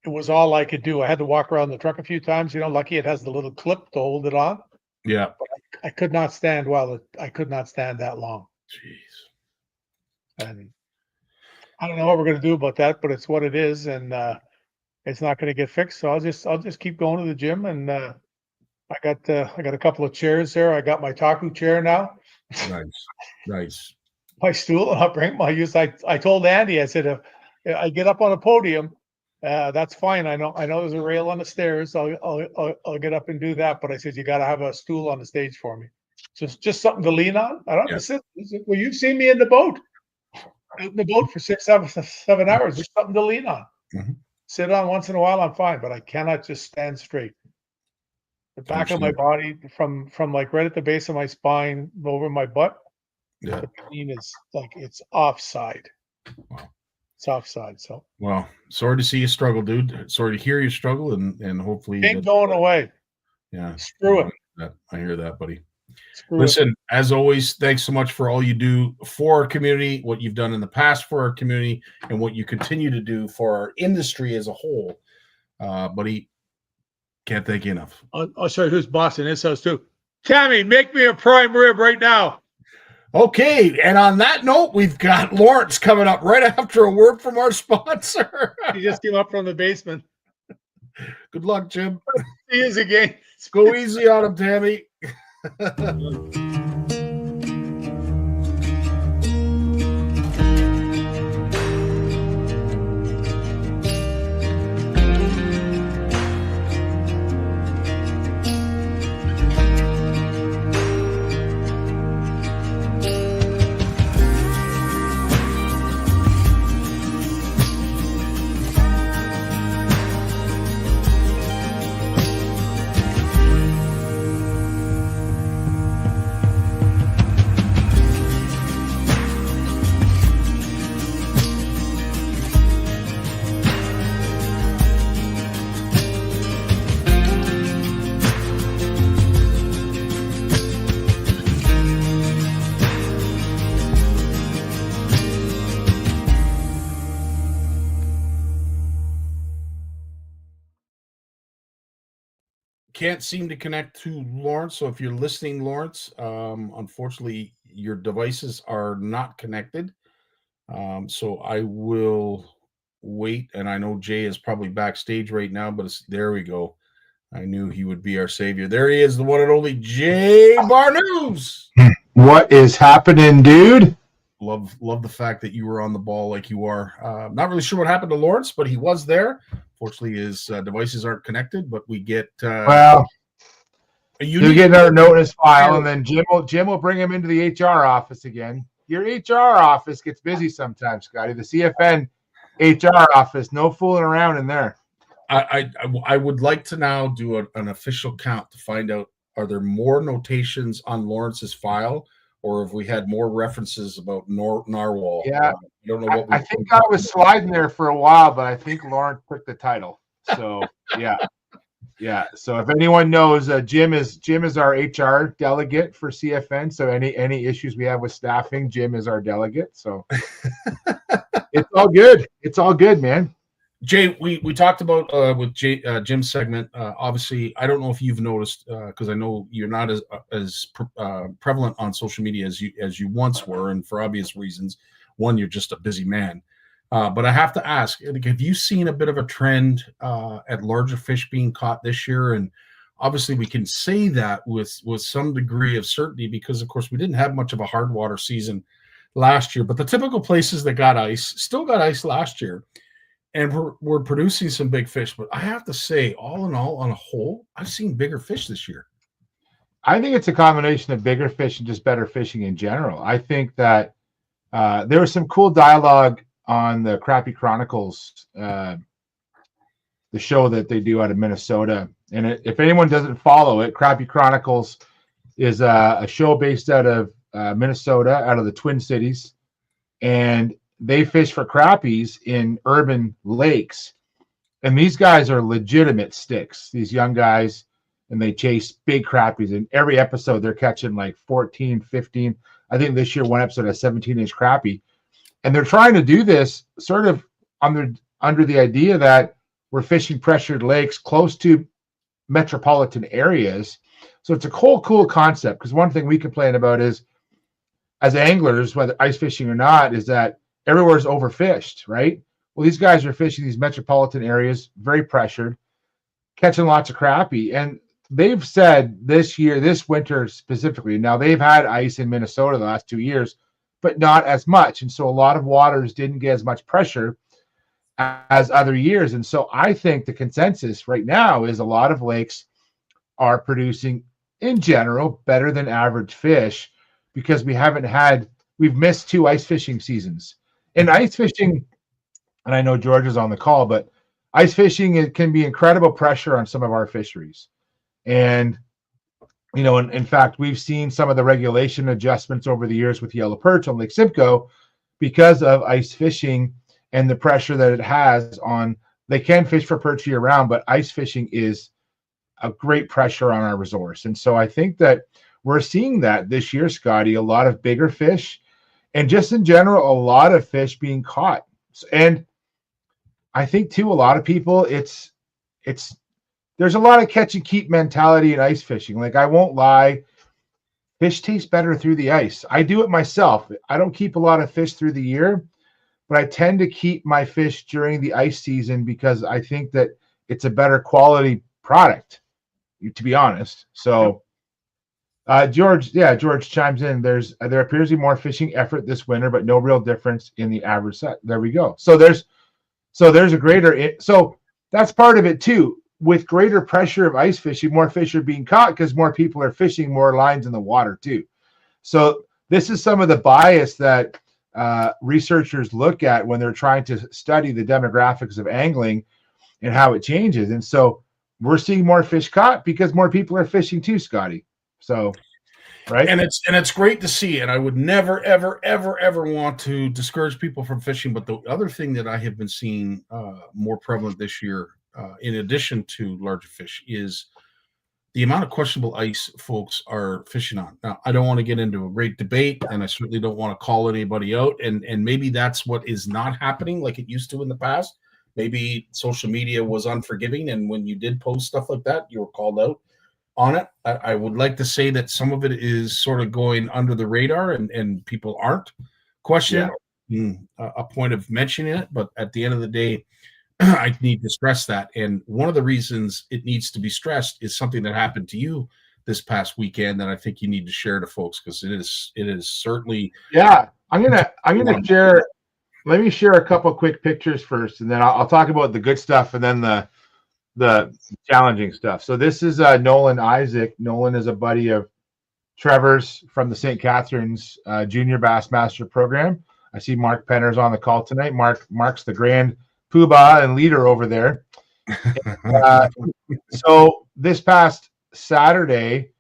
it was all I could do. I had to walk around the truck a few times. Lucky it has the little clip to hold it on. Yeah. But I could not stand I could not stand that long. Jeez. And I don't know what we're going to do about that, but it's what it is, and it's not going to get fixed. So I'll just keep going to the gym, and I got a couple of chairs there. I got my taku chair now. Nice. My stool, and I'll bring my use. I told Andy, I said, if I get up on a podium, that's fine. I know there's a rail on the stairs. I'll get up and do that. But I said, you got to have a stool on the stage for me. Just something to lean on. I don't have to sit. Well, you've seen me in the boat. Out in the boat for 6, 7 hours. Just something to lean on. Mm-hmm. Sit on once in a while, I'm fine, but I cannot just stand straight. The back of my body, from like right at the base of my spine over my butt, the pain is like it's offside. Wow. It's offside. So well, sorry to see you struggle, dude. Sorry to hear you struggle, and hopefully ain't going away. Yeah, screw it. I hear that, buddy. Listen, as always, thanks so much for all you do for our community, what you've done in the past for our community, and what you continue to do for our industry as a whole. Buddy, can't thank you enough. I'll show you who's boss in this house too. Tammy, make me a prime rib right now. Okay, and on that note, we've got Lawrence coming up right after a word from our sponsor. He just came up from the basement. Good luck, Jim. He is again. Go easy on him, Tammy. can't seem to connect to Lawrence. So if you're listening, Lawrence, unfortunately, your devices are not connected. So I will wait. And I know Jay is probably backstage right now, but there we go. I knew he would be our savior. There he is, the one and only Jay Barnucz. What is happening, dude? Love the fact that you were on the ball like you are. Not really sure what happened to Lawrence, but he was there. Fortunately, his devices aren't connected, but we get you get another note in his file, and then Jim will bring him into the HR office again. Your HR office gets busy sometimes, Scotty. The CFN HR office, no fooling around in there. I would like to now do an official count to find out, are there more notations on Lawrence's file, or have we had more references about narwhal? Yeah, I don't know what I think I was sliding there for a while, but I think Lawrence took the title. So yeah. So if anyone knows, Jim is our HR delegate for CFN. So any issues we have with staffing, Jim is our delegate. So it's all good. It's all good, man. Jay, we talked about with Jim's segment. Obviously, I don't know if you've noticed, because I know you're not as prevalent on social media as you once were, and for obvious reasons. One, you're just a busy man. But I have to ask, have you seen a bit of a trend at larger fish being caught this year? And obviously, we can say that with some degree of certainty because, of course, we didn't have much of a hard water season last year. But the typical places that got ice still got ice last year. And we're producing some big fish, but I have to say, all in all, on a whole, I've seen bigger fish this year. I think it's a combination of bigger fish and just better fishing in general. I think that there was some cool dialogue on the Crappie Chronicles, the show that they do out of Minnesota. And if anyone doesn't follow it, Crappie Chronicles is a show based out of Minnesota, out of the Twin Cities. And they fish for crappies in urban lakes. And these guys are legitimate sticks, these young guys, and they chase big crappies. In every episode, they're catching like 14, 15. I think this year, one episode has 17-inch crappie. And they're trying to do this sort of under the idea that we're fishing pressured lakes close to metropolitan areas. So it's a cool concept, because one thing we complain about is, as anglers, whether ice fishing or not, is that everywhere's overfished, right? Well, these guys are fishing these metropolitan areas, very pressured, catching lots of crappie. And they've said this year, this winter specifically, now they've had ice in Minnesota the last 2 years, but not as much. And so a lot of waters didn't get as much pressure as other years. And so I think the consensus right now is a lot of lakes are producing, in general, better than average fish, because we've missed 2 ice fishing seasons. And ice fishing, and I know George is on the call, but ice fishing, it can be incredible pressure on some of our fisheries. And, in fact, we've seen some of the regulation adjustments over the years with yellow perch on Lake Simcoe because of ice fishing and the pressure that it has on. They can fish for perch year round, but ice fishing is a great pressure on our resource. And so I think that we're seeing that this year, Scotty, a lot of bigger fish. And just in general, a lot of fish being caught. And I think, too, a lot of people, there's a lot of catch and keep mentality in ice fishing. Like, I won't lie, fish taste better through the ice. I do it myself. I don't keep a lot of fish through the year, but I tend to keep my fish during the ice season because I think that it's a better quality product, to be honest. So George chimes in. There appears to be more fishing effort this winter, but no real difference in the average set. There we go. So there's a greater. So that's part of it too. With greater pressure of ice fishing, more fish are being caught because more people are fishing more lines in the water too. So this is some of the bias that researchers look at when they're trying to study the demographics of angling and how it changes. And so we're seeing more fish caught because more people are fishing too, Scotty. So, right. And it's great to see. And I would never, ever, ever, ever want to discourage people from fishing. But the other thing that I have been seeing more prevalent this year, in addition to larger fish, is the amount of questionable ice folks are fishing on. Now, I don't want to get into a great debate, and I certainly don't want to call anybody out. And maybe that's what is not happening like it used to in the past. maybe social media was unforgiving, and when you did post stuff like that, you were called out on it. I would like to say that some of it is sort of going under the radar, and people aren't questioning a point of mentioning it. But at the end of the day, I need to stress that. And one of the reasons it needs to be stressed is something that happened to you this past weekend that I think you need to share to folks, because it is certainly. Yeah, I'm gonna share. Let me share a couple quick pictures first, and then I'll talk about the good stuff, and then the challenging stuff. So this is Nolan Isaac. Nolan is a buddy of Trevor's from the St. Catharines Junior Bassmaster program. I see Mark Penner's on the call tonight. Mark's the grand poobah and leader over there. So this past Saturday,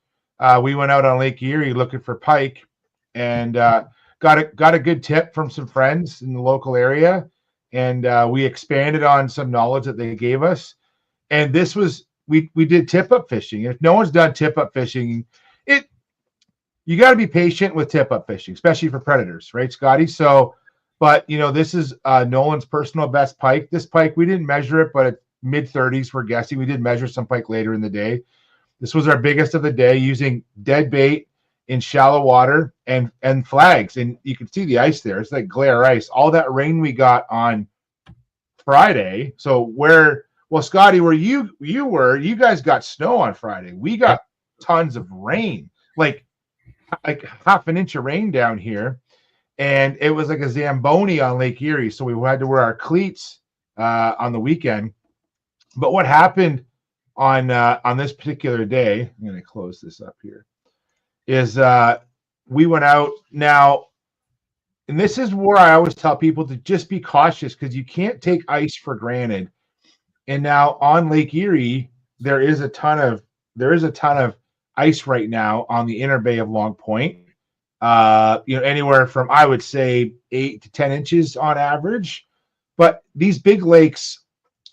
we went out on Lake Erie looking for pike, and got a good tip from some friends in the local area, and we expanded on some knowledge that they gave us. And this was we did tip up fishing. If no one's done tip up fishing, you got to be patient with tip up fishing, especially for predators, right, Scottie? So, but this is Nolan's personal best pike. This pike, we didn't measure it, but it's mid-30s. We're guessing. We did measure some pike later in the day. This was our biggest of the day, using dead bait in shallow water and flags, and you can see the ice there. It's like glare ice. All that rain we got on Friday. So Scottie, where you were, you guys got snow on Friday. We got tons of rain, like half an inch of rain down here, and it was like a Zamboni on Lake Erie. So we had to wear our cleats on the weekend. But what happened on this particular day? I'm going to close this up here. Is we went out now, and this is where I always tell people to just be cautious, because you can't take ice for granted. And now on Lake Erie, there is a ton of ice right now on the inner bay of Long Point. Anywhere from, I would say, 8 to 10 inches on average. But these big lakes,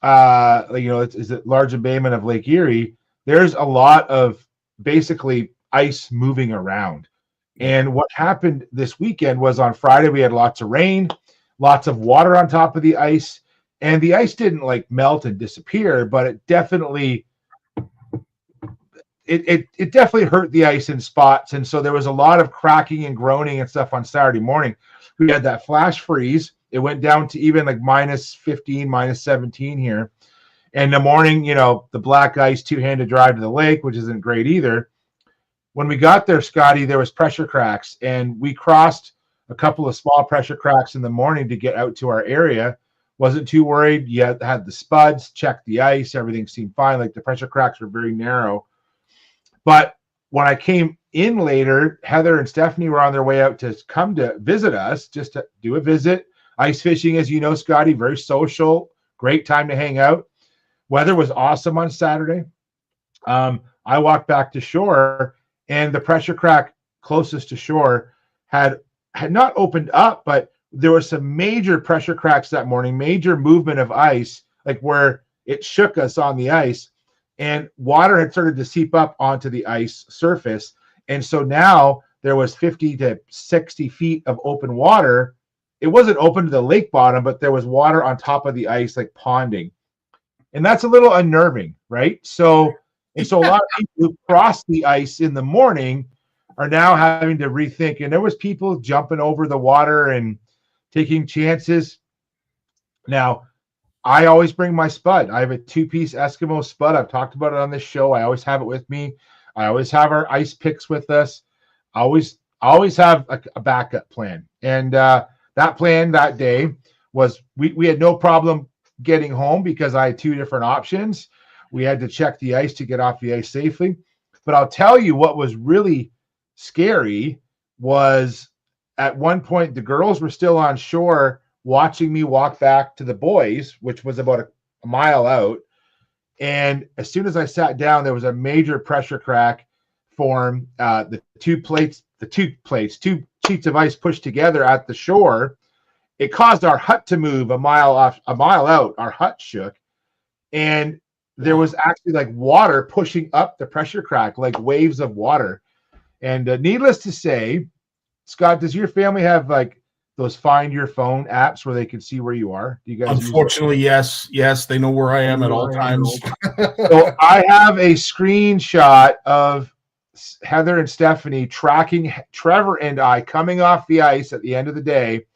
is it large embayment of Lake Erie? There's a lot of basically ice moving around. And what happened this weekend was, on Friday we had lots of rain, lots of water on top of the ice, and the ice didn't like melt and disappear, but it definitely hurt the ice in spots. And so there was a lot of cracking and groaning and stuff on Saturday morning. We had that flash freeze. It went down to even like -15, -17 here. And in the morning, the black ice, two-handed drive to the lake, which isn't great either. When we got there, Scottie, there was pressure cracks, and we crossed a couple of small pressure cracks in the morning to get out to our area. Wasn't too worried. Yet had the spuds, checked the ice, everything seemed fine. Like, the pressure cracks were very narrow. But when I came in later, Heather and Stephanie were on their way out to come to visit us, just to do a visit. Ice fishing, as you know, Scottie, very social, great time to hang out. Weather was awesome on Saturday. I walked back to shore, and the pressure crack closest to shore had not opened up, but there were some major pressure cracks that morning, major movement of ice, like where it shook us on the ice, and water had started to seep up onto the ice surface. And so now there was 50 to 60 feet of open water. It wasn't open to the lake bottom, but there was water on top of the ice, like ponding. And that's a little unnerving, right? So a lot of people who crossed the ice in the morning are now having to rethink. And there was people jumping over the water and taking chances. Now, I always bring my spud. I have a 2-piece Eskimo spud. I've talked about it on this show. I always have it with me. I always have our ice picks with us. I always have a backup plan. And that plan that day was we had no problem getting home because I had 2 different options. We had to check the ice to get off the ice safely. But I'll tell you what was really scary was, at one point, the girls were still on shore watching me walk back to the boys, which was about a mile out. And as soon as I sat down, there was a major pressure crack form. The two sheets of ice pushed together at the shore. It caused our hut to move a mile out. Our hut shook, and there was actually like water pushing up the pressure crack, like waves of water. And needless to say, Scott, does your family have like those find your phone apps where they can see where you are? Do you guys Unfortunately, yes. Yes, they know where I am at all times. So I have a screenshot of Heather and Stephanie tracking Trevor and I coming off the ice at the end of the day,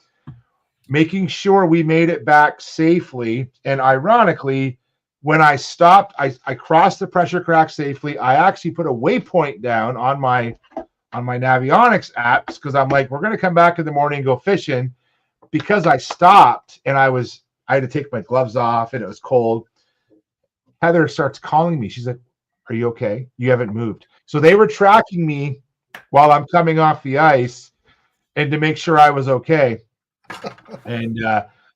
making sure we made it back safely. And ironically, when I stopped, I crossed the pressure crack safely. I actually put a waypoint down on my Navionics apps because I'm like, we're going to come back in the morning and go fishing. Because I stopped and I had to take my gloves off and it was cold. Heather starts calling me. She's like, "Are you okay? You haven't moved." So they were tracking me while I'm coming off the ice and to make sure I was okay. And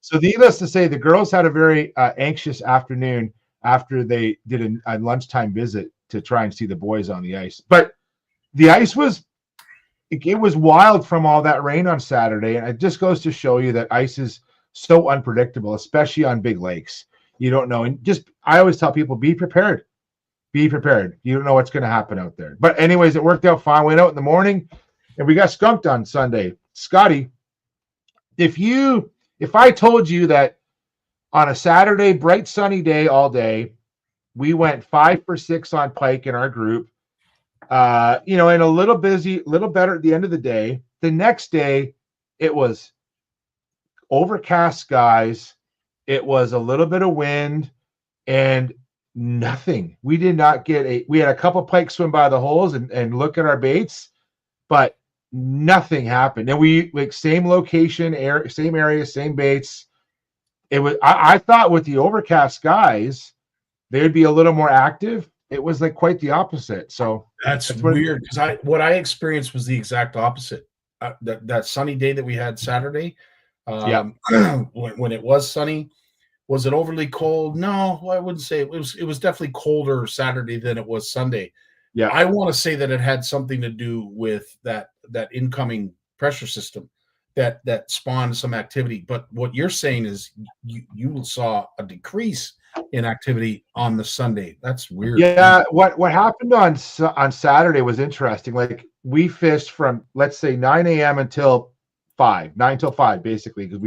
so needless to say, the girls had a very anxious afternoon after they did a lunchtime visit to try and see the boys on the ice. But the ice was wild from all that rain on Saturday. And it just goes to show you that ice is so unpredictable, especially on big lakes. You don't know. And I always tell people, be prepared. Be prepared. You don't know what's going to happen out there. But anyways, it worked out fine. Went out in the morning and we got skunked on Sunday. Scottie, if I told you that on a Saturday, bright sunny day all day, we went 5 for 6 on pike in our group, and a little better at the end of the day. The next day, it was overcast skies. It was a little bit of wind and nothing. We did not get we had a couple pike swim by the holes and look at our baits, but nothing happened. And we same location, same area, same baits. It was, I thought with the overcast skies, they'd be a little more active. It was like quite the opposite. So that's weird because what I experienced was the exact opposite. That sunny day that we had Saturday, when it was sunny, was it overly cold? No, I wouldn't say it was. It was definitely colder Saturday than it was Sunday. Yeah, I want to say that it had something to do with that incoming pressure system that spawned some activity. But what you're saying is you saw a decrease in activity on the Sunday. That's weird. Yeah, what happened on Saturday was interesting. Like we fished from, let's say, 9 a.m. until 9 till 5, basically, because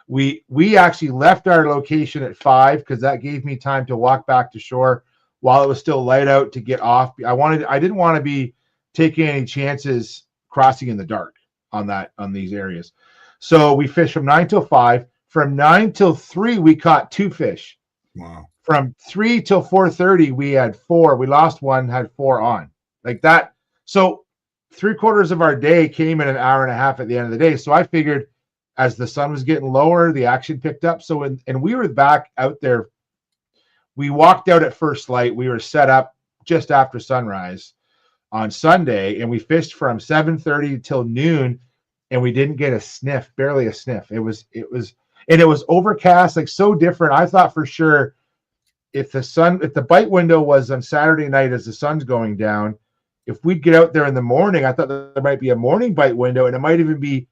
we actually left our location at 5 because that gave me time to walk back to shore while it was still light out to get off. I didn't want to be taking any chances crossing in the dark on these areas. So we fished from 9 till 5. From 9 till 3, we caught 2 fish. Wow. From 3 till 4:30, we had 4. We lost 1, had 4 on. Like that. So 3/4 of our day came in an hour and a half at the end of the day. So I figured as the sun was getting lower, the action picked up. So and we were back out there. We walked out at first light. We were set up just after sunrise on Sunday, and we fished from 7:30 till noon, and we didn't get a sniff, barely a sniff. It was overcast, like so different. I thought for sure if the bite window was on Saturday night as the sun's going down, if we'd get out there in the morning, I thought there might be a morning bite window, and it might even be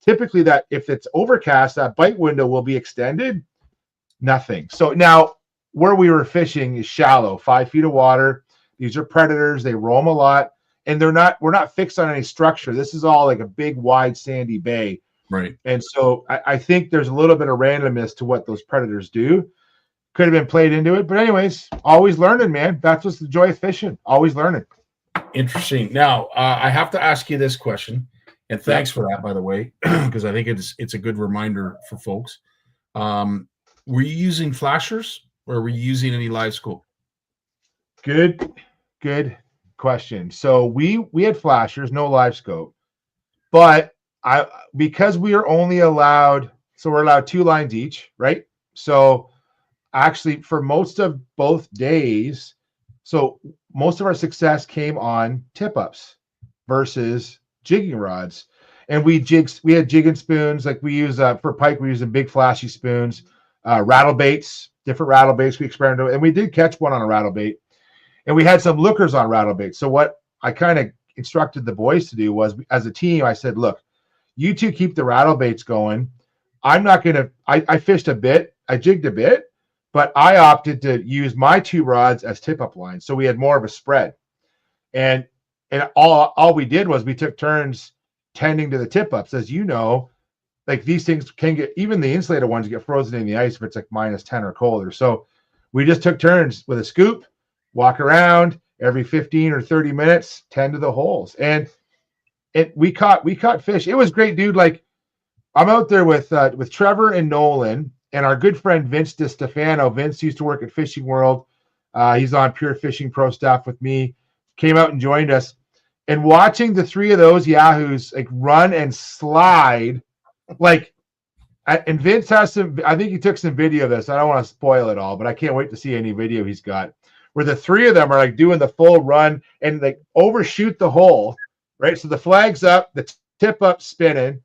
typically that if it's overcast, that bite window will be extended. Nothing. So now where we were fishing is shallow, 5 feet of water. These are predators. They roam a lot, and we're not fixed on any structure. This is all like a big, wide, sandy bay. Right. And so I think there's a little bit of randomness to what those predators do. Could have been played into it. But anyways, always learning, man. That's what's the joy of fishing. Always learning. Interesting. Now, I have to ask you this question, and thanks for that, by the way, because I think it's a good reminder for folks. Were you using flashers or were you using any live scope? Good question. So we had flashers, no live scope, but because we are only allowed, so we're allowed 2 lines each, right? So actually for most of both days, so most of our success came on tip-ups versus jigging rods. And we had jigging spoons, like we use for pike, we use big flashy spoons, rattle baits, different rattle baits we experimented with, and we did catch one on a rattle bait. And we had some lookers on rattle baits. So what I kind of instructed the boys to do was, as a team, I said, look, you two keep the rattle baits going. I'm not going to, I fished a bit, I jigged a bit, but I opted to use my 2 rods as tip-up lines. So we had more of a spread. And all we did was we took turns tending to the tip-ups. As you know, like these things can get, even the insulated ones get frozen in the ice if it's like -10 or colder. So we just took turns with a scoop, walk around every 15 or 30 minutes, tend to the holes. And we caught fish. It was great, dude. Like, I'm out there with Trevor and Nolan and our good friend Vince DiStefano. Vince used to work at Fishing World. He's on Pure Fishing Pro staff with me. Came out and joined us. And watching the three of those yahoos like run and slide, like, and Vince has some, I think he took some video of this. I don't want to spoil it all, but I can't wait to see any video he's got where the three of them are like doing the full run and like overshoot the hole, right? So the flag's up, the tip up spinning,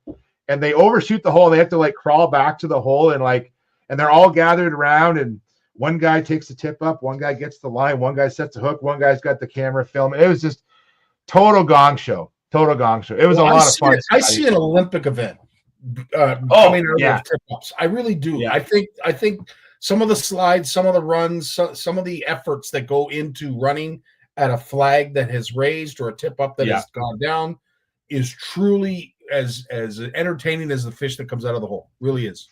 and they overshoot the hole. And they have to like crawl back to the hole and they're all gathered around, and one guy takes the tip up, one guy gets the line, one guy sets the hook, one guy's got the camera filming. It was just total gong show. It was a lot of fun. I see an Olympic event coming out of tip-ups. I really do. Yeah. I think some of the slides, some of the runs, some of the efforts that go into running at a flag that has raised or a tip-up that has gone down is truly as entertaining as the fish that comes out of the hole. Really is.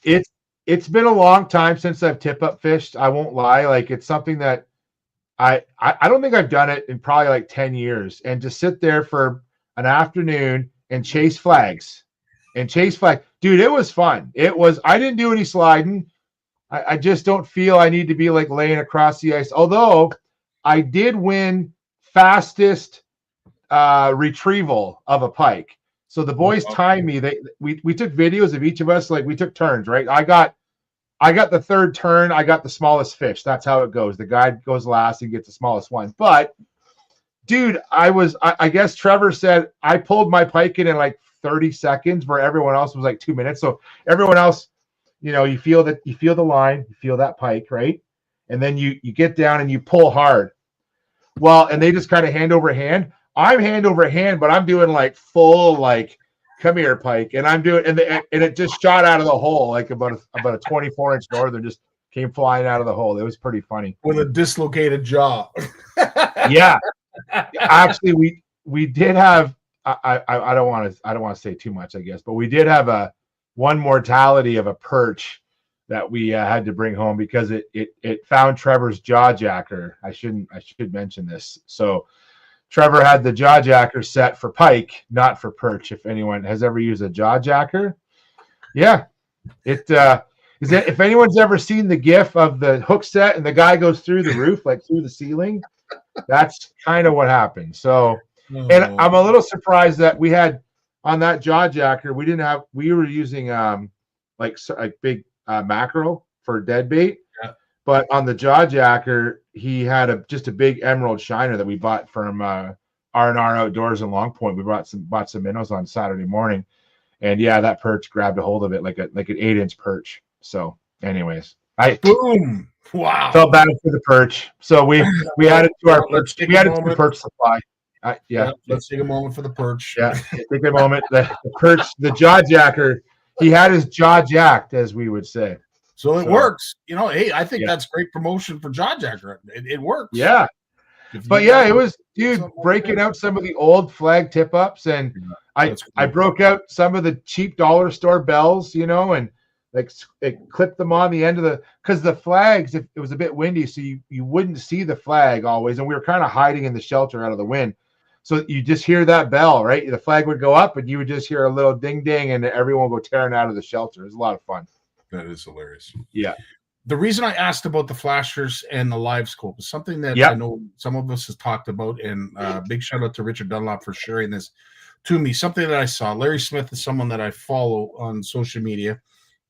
It's been a long time since I've tip-up fished. I won't lie. Like, it's something that I don't think I've done it in probably like 10 years. And to sit there for an afternoon and chase flags. Dude, it was fun. I didn't do any sliding. I just don't feel I need to be like laying across the ice. Although I did win fastest retrieval of a pike. So the boys timed me. We took videos of each of us. Like, we took turns, right? I got the third turn. I got the smallest fish. That's how it goes. The guy goes last and gets the smallest one. But dude, I guess Trevor said I pulled my pike in like 30 seconds where everyone else was like 2 minutes. So everyone else, you feel the line, you feel that pike, right? And then you get down and you pull hard. Well, and they just kind of hand over hand. I'm hand over hand, but I'm doing like full, like, come here, pike. And I'm doing, and it just shot out of the hole, like about a 24-inch northern just came flying out of the hole. It was pretty funny. With a dislocated jaw. Yeah. Actually, we did have, I don't want to say too much, I guess, but we did have one mortality of a perch that we had to bring home because it found Trevor's jaw jacker. I should mention this. So Trevor had the jaw jacker set for pike, not for perch. If anyone has ever used a jaw jacker, yeah, if anyone's ever seen the GIF of the hook set and the guy goes through the roof, like through the ceiling, that's kind of what happened. So, and I'm a little surprised that we had on that jaw jacker, we were using like big mackerel for dead bait. Yeah. But on the jaw jacker, he had just a big emerald shiner that we bought from R&R Outdoors in Long Point. We bought some minnows on Saturday morning, and yeah, that perch grabbed a hold of it like an 8-inch perch. So, anyways, boom! Wow, felt bad for the perch. So we added to our perch. We added to the perch supply. Let's take a moment for the perch. Yeah, take a moment. The perch, the jaw jacker. He had his jaw jacked, as we would say. So it works. Hey, I think that's great promotion for jaw jacker. It works. Yeah. But yeah, it was, dude, breaking out some of the old flag tip ups, and I broke out some of the cheap dollar store bells, and like it clipped them on the end of because the flags, it was a bit windy, so you wouldn't see the flag always, and we were kind of hiding in the shelter out of the wind. So you just hear that bell, right? The flag would go up, and you would just hear a little ding ding, and everyone would go tearing out of the shelter. It was a lot of fun. That is hilarious. Yeah. The reason I asked about the flashers and the live scope is something that I know some of us has talked about, and big shout out to Richard Dunlop for sharing this to me. Something that I saw. Larry Smith is someone that I follow on social media,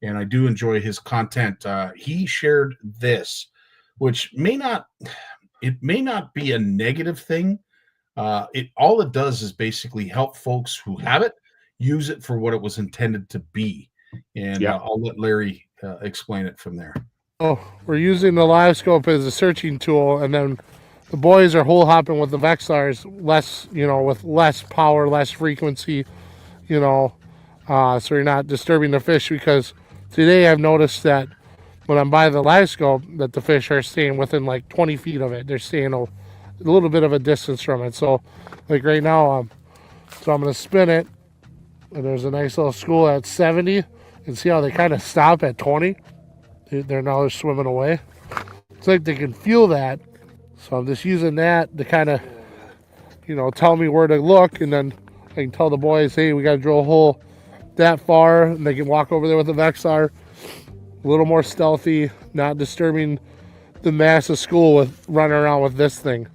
and I do enjoy his content. He shared this, which may not be a negative thing. All it does is basically help folks who have it use it for what it was intended to be. And I'll let Larry explain it from there. Oh, we're using the live scope as a searching tool, and then the boys are hole hopping with the Vexars with less power, less frequency, so you're not disturbing the fish, because today I've noticed that when I'm by the live scope that the fish are staying within like 20 feet of it. They're staying a little bit of a distance from it. So like right now, so I'm going to spin it, and there's a nice little school at 70. and see how they kind of stop at 20. They're now swimming away. It's like they can feel that. So I'm just using that to kind of, tell me where to look, and then I can tell the boys, hey, we got to drill a hole that far, and they can walk over there with the Vexar, a little more stealthy, not disturbing the mass of school with running around with this thing.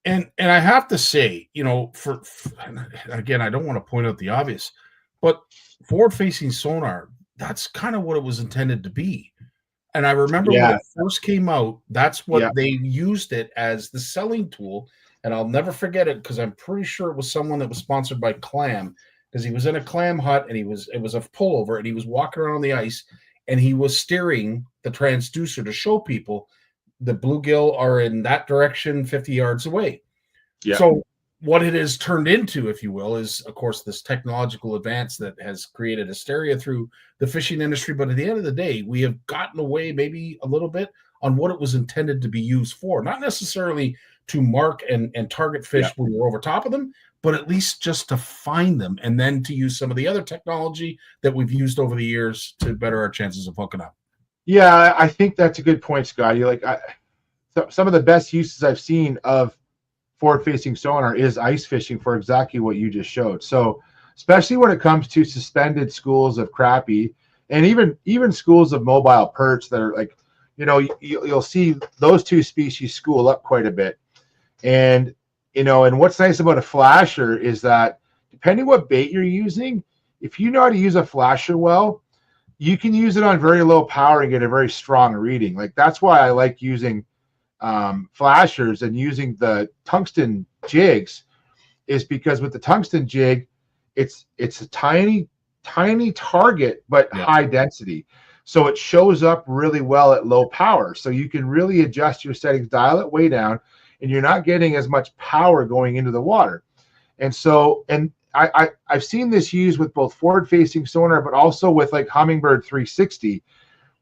And I have to say, for again, I don't want to point out the obvious, but forward-facing sonar, that's kind of what it was intended to be. And I remember when it first came out, that's what they used it as the selling tool. And I'll never forget it because I'm pretty sure it was someone that was sponsored by Clam, because he was in a clam hut and it was a pullover, and he was walking around on the ice and he was steering the transducer to show people the bluegill are in that direction 50 yards away. Yeah. So what it has turned into, if you will, is, of course, this technological advance that has created hysteria through the fishing industry. But at the end of the day, we have gotten away maybe a little bit on what it was intended to be used for. Not necessarily to mark and target fish when you're over top of them, but at least just to find them and then to use some of the other technology that we've used over the years to better our chances of hooking up. Yeah, I think that's a good point, Scottie. Some of the best uses I've seen of forward-facing sonar is ice fishing for exactly what you just showed. So, especially when it comes to suspended schools of crappie, and even schools of mobile perch that are you'll see those two species school up quite a bit. And and what's nice about a flasher is that depending what bait you're using, if you know how to use a flasher well, you can use it on very low power and get a very strong reading. That's why I like using flashers and using the tungsten jigs, is because with the tungsten jig, it's a tiny target but high density, so it shows up really well at low power. So you can really adjust your settings, dial it way down, and you're not getting as much power going into the water. And so, and I've seen this used with both forward-facing sonar, but also with Humminbird 360,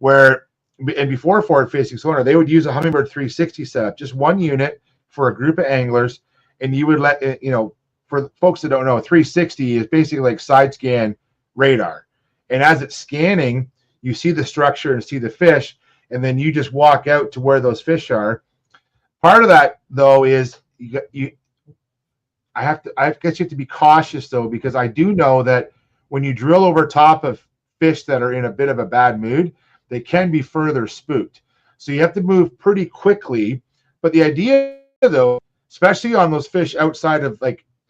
and before forward-facing sonar, they would use a Humminbird 360 setup, just one unit for a group of anglers, and you would let for the folks that don't know, 360 is basically like side scan radar, and as it's scanning, you see the structure and see the fish, and then you just walk out to where those fish are. Part of that, though, is I guess you have to be cautious, though, because I do know that when you drill over top of fish that are in a bit of a bad mood, they can be further spooked. So you have to move pretty quickly. But the idea, though, especially on those fish outside of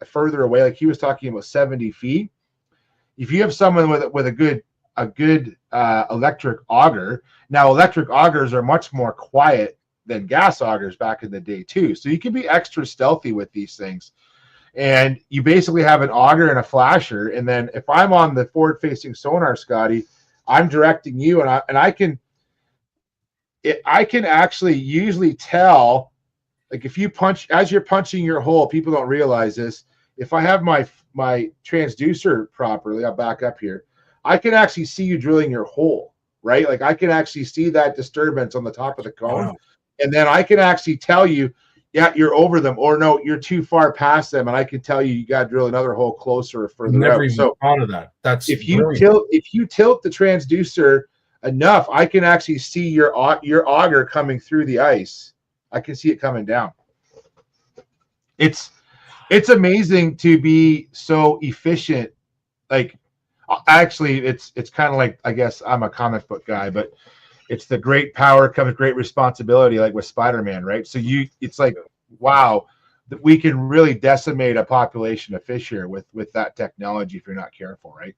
further away, like he was talking about 70 feet, if you have someone with a good electric auger, now electric augers are much more quiet than gas augers back in the day too. So you can be extra stealthy with these things. And you basically have an auger and a flasher. And then if I'm on the forward-facing sonar, Scottie, I'm directing you, and I can actually usually tell, if you punch, as you're punching your hole, people don't realize this. If I have my transducer properly, I'll back up here, I can actually see you drilling your hole, right? I can actually see that disturbance on the top of the cone. Wow. And then I can actually tell you, yeah, you're over them, or no, you're too far past them, and I can tell you got to drill another hole closer or further Never out. Even so thought of that. That's if you tilt the transducer enough, I can actually see your auger coming through the ice. I can see it coming down. It's amazing to be so efficient. Actually, it's kind of I guess I'm a comic book guy, but it's the great power comes great responsibility, like with Spider-Man, right? So it's wow, that we can really decimate a population of fish here with that technology if you're not careful, right?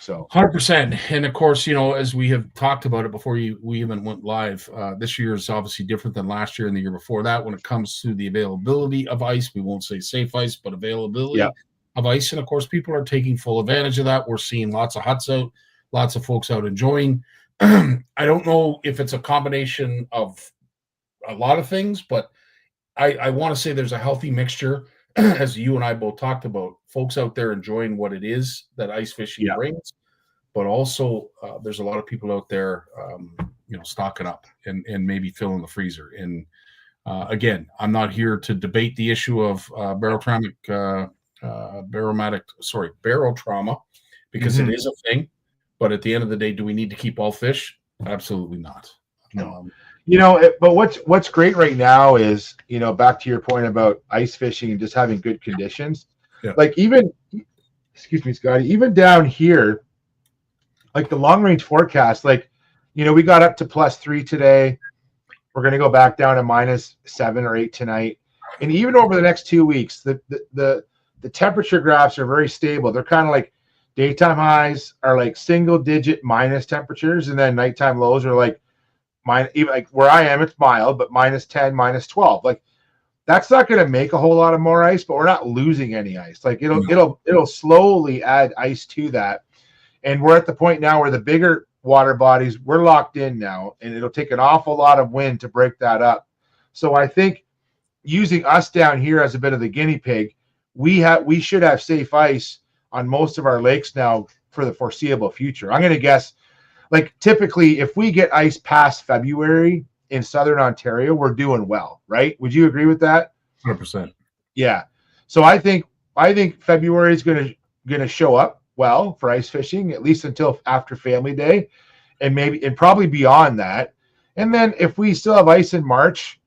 So 100%. And of course, as we have talked about it before we even went live, this year is obviously different than last year and the year before that when it comes to the availability of ice. We won't say safe ice, but availability of ice. And of course, people are taking full advantage of that. We're seeing lots of huts out, lots of folks out enjoying. I don't know if it's a combination of a lot of things, but I want to say there's a healthy mixture, as you and I both talked about, folks out there enjoying what it is that ice fishing brings, but also there's a lot of people out there, stocking up and maybe filling the freezer. And again, I'm not here to debate the issue of barrel trauma, because it is a thing. But at the end of the day, do we need to keep all fish? Absolutely not. No. But what's great right now is, back to your point about ice fishing and just having good conditions. Yeah. Like excuse me, Scottie, even down here, like the long range forecast, we got up to +3 today. We're going to go back down to -7 or 8 tonight. And even over the next 2 weeks, the temperature graphs are very stable. They're kind of like daytime highs are like single digit minus temperatures, and then nighttime lows are like even like where I am, it's mild, but -10, -12. Like that's not going to make a whole lot of more ice, but we're not losing any ice. Like it'll slowly add ice to that. And we're at the point now where the bigger water bodies, we're locked in now, and it'll take an awful lot of wind to break that up. So I think using us down here as a bit of the guinea pig, we should have safe ice on most of our lakes now for the foreseeable future. I'm going to guess, like typically, if we get ice past February in Southern Ontario, we're doing well, right? Would you agree with that? 100%. Yeah. So I think February is going to show up well for ice fishing, at least until after Family Day, and probably beyond that. And then if we still have ice in March,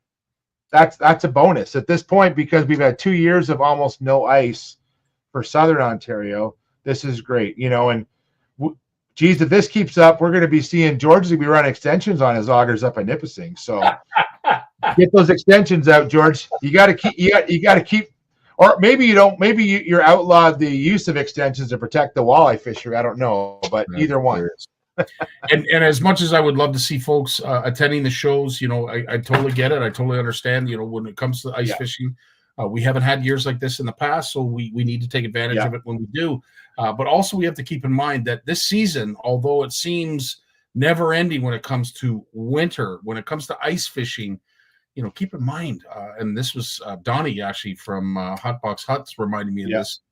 that's a bonus at this point, because we've had 2 years of almost no ice for Southern Ontario. This is great, and geez, if this keeps up, we're going to be seeing George's going to be running extensions on his augers up at Nipissing. So get those extensions out, George. You got to keep, or maybe you don't. Maybe you're outlawed the use of extensions to protect the walleye fishery. I don't know, but either one. and as much as I would love to see folks attending the shows, I totally get it. I totally understand. When it comes to ice fishing, we haven't had years like this in the past, so we need to take advantage of it when we do. But also we have to keep in mind that this season, although it seems never ending when it comes to winter, when it comes to ice fishing, keep in mind, and this was Donnie actually from Hotbox Huts reminding me of this,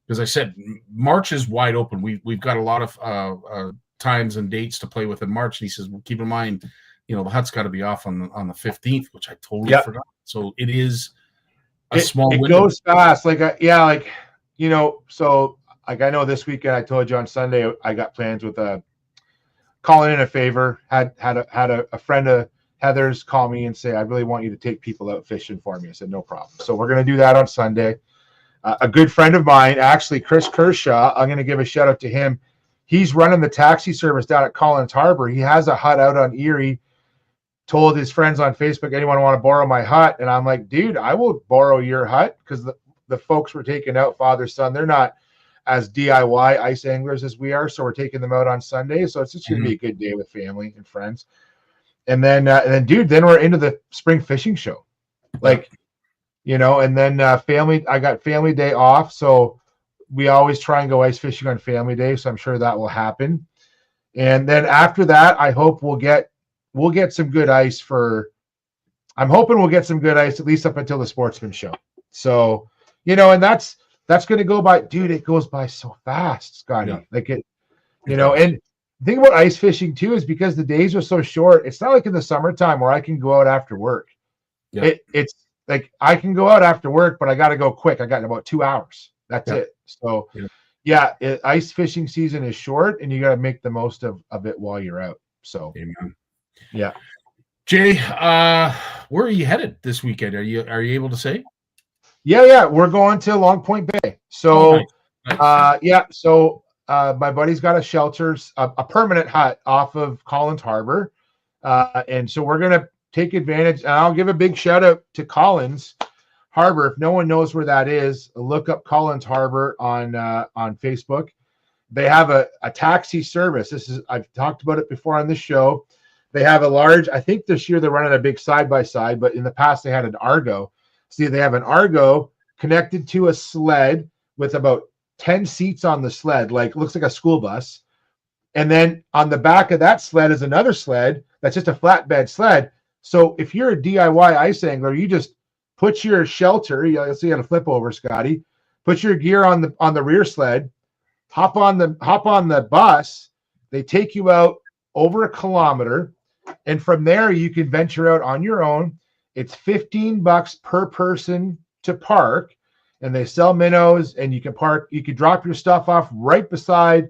because I said March is wide open. We've got a lot of times and dates to play with in March. And he says, well, keep in mind, the hut's got to be off on the 15th, which I totally forgot. So it is a small window. It goes fast. So like I know this weekend, I told you on Sunday, I got plans with calling in a favor. Had a friend of Heather's call me and say, I really want you to take people out fishing for me. I said, no problem. So we're going to do that on Sunday. A good friend of mine, actually, Chris Kershaw, I'm going to give a shout out to him. He's running the taxi service down at Collins Harbor. He has a hut out on Erie. Told his friends on Facebook, anyone want to borrow my hut? And I'm like, dude, I will borrow your hut, because the folks we're taking out, father, son, they're not as DIY ice anglers as we are. So we're taking them out on Sunday. So it's just going to be a good day with family and friends. And then we're into the spring fishing show. And then I got Family Day off. So we always try and go ice fishing on Family Day, so I'm sure that will happen. And then after that, I hope we'll get some good ice I'm hoping we'll get some good ice at least up until the Sportsman Show. So, and that's going to go by, dude, it goes by so fast, Scottie. Yeah. And the thing about ice fishing too is because the days are so short, it's not like in the summertime where I can go out after work. Yeah. It's like I can go out after work, but I got to go quick. I got about 2 hours. That's it. So, ice fishing season is short, and you got to make the most of it while you're out. So, amen. Yeah. Jay, where are you headed this weekend? Are you able to say? Yeah. We're going to Long Point Bay. So, nice. So my buddy's got a shelter, a permanent hut off of Collins Harbor, and so we're gonna take advantage. And I'll give a big shout out to Collins Harbor. If no one knows where that is, look up Collins Harbor on Facebook. They have a taxi service. I've talked about it before on this show. They have a large, I think this year they're running a big side-by-side, but in the past they had an Argo. See, they have an Argo connected to a sled with about 10 seats on the sled, looks like a school bus. And then on the back of that sled is another sled that's just a flatbed sled. So if you're a DIY ice angler, you just put your shelter, let's see how to flip over, Scottie. Put your gear on the rear sled, hop on the bus. They take you out over 1 kilometer, and from there you can venture out on your own. It's $15 per person to park, and they sell minnows, and you can park. You can drop your stuff off right beside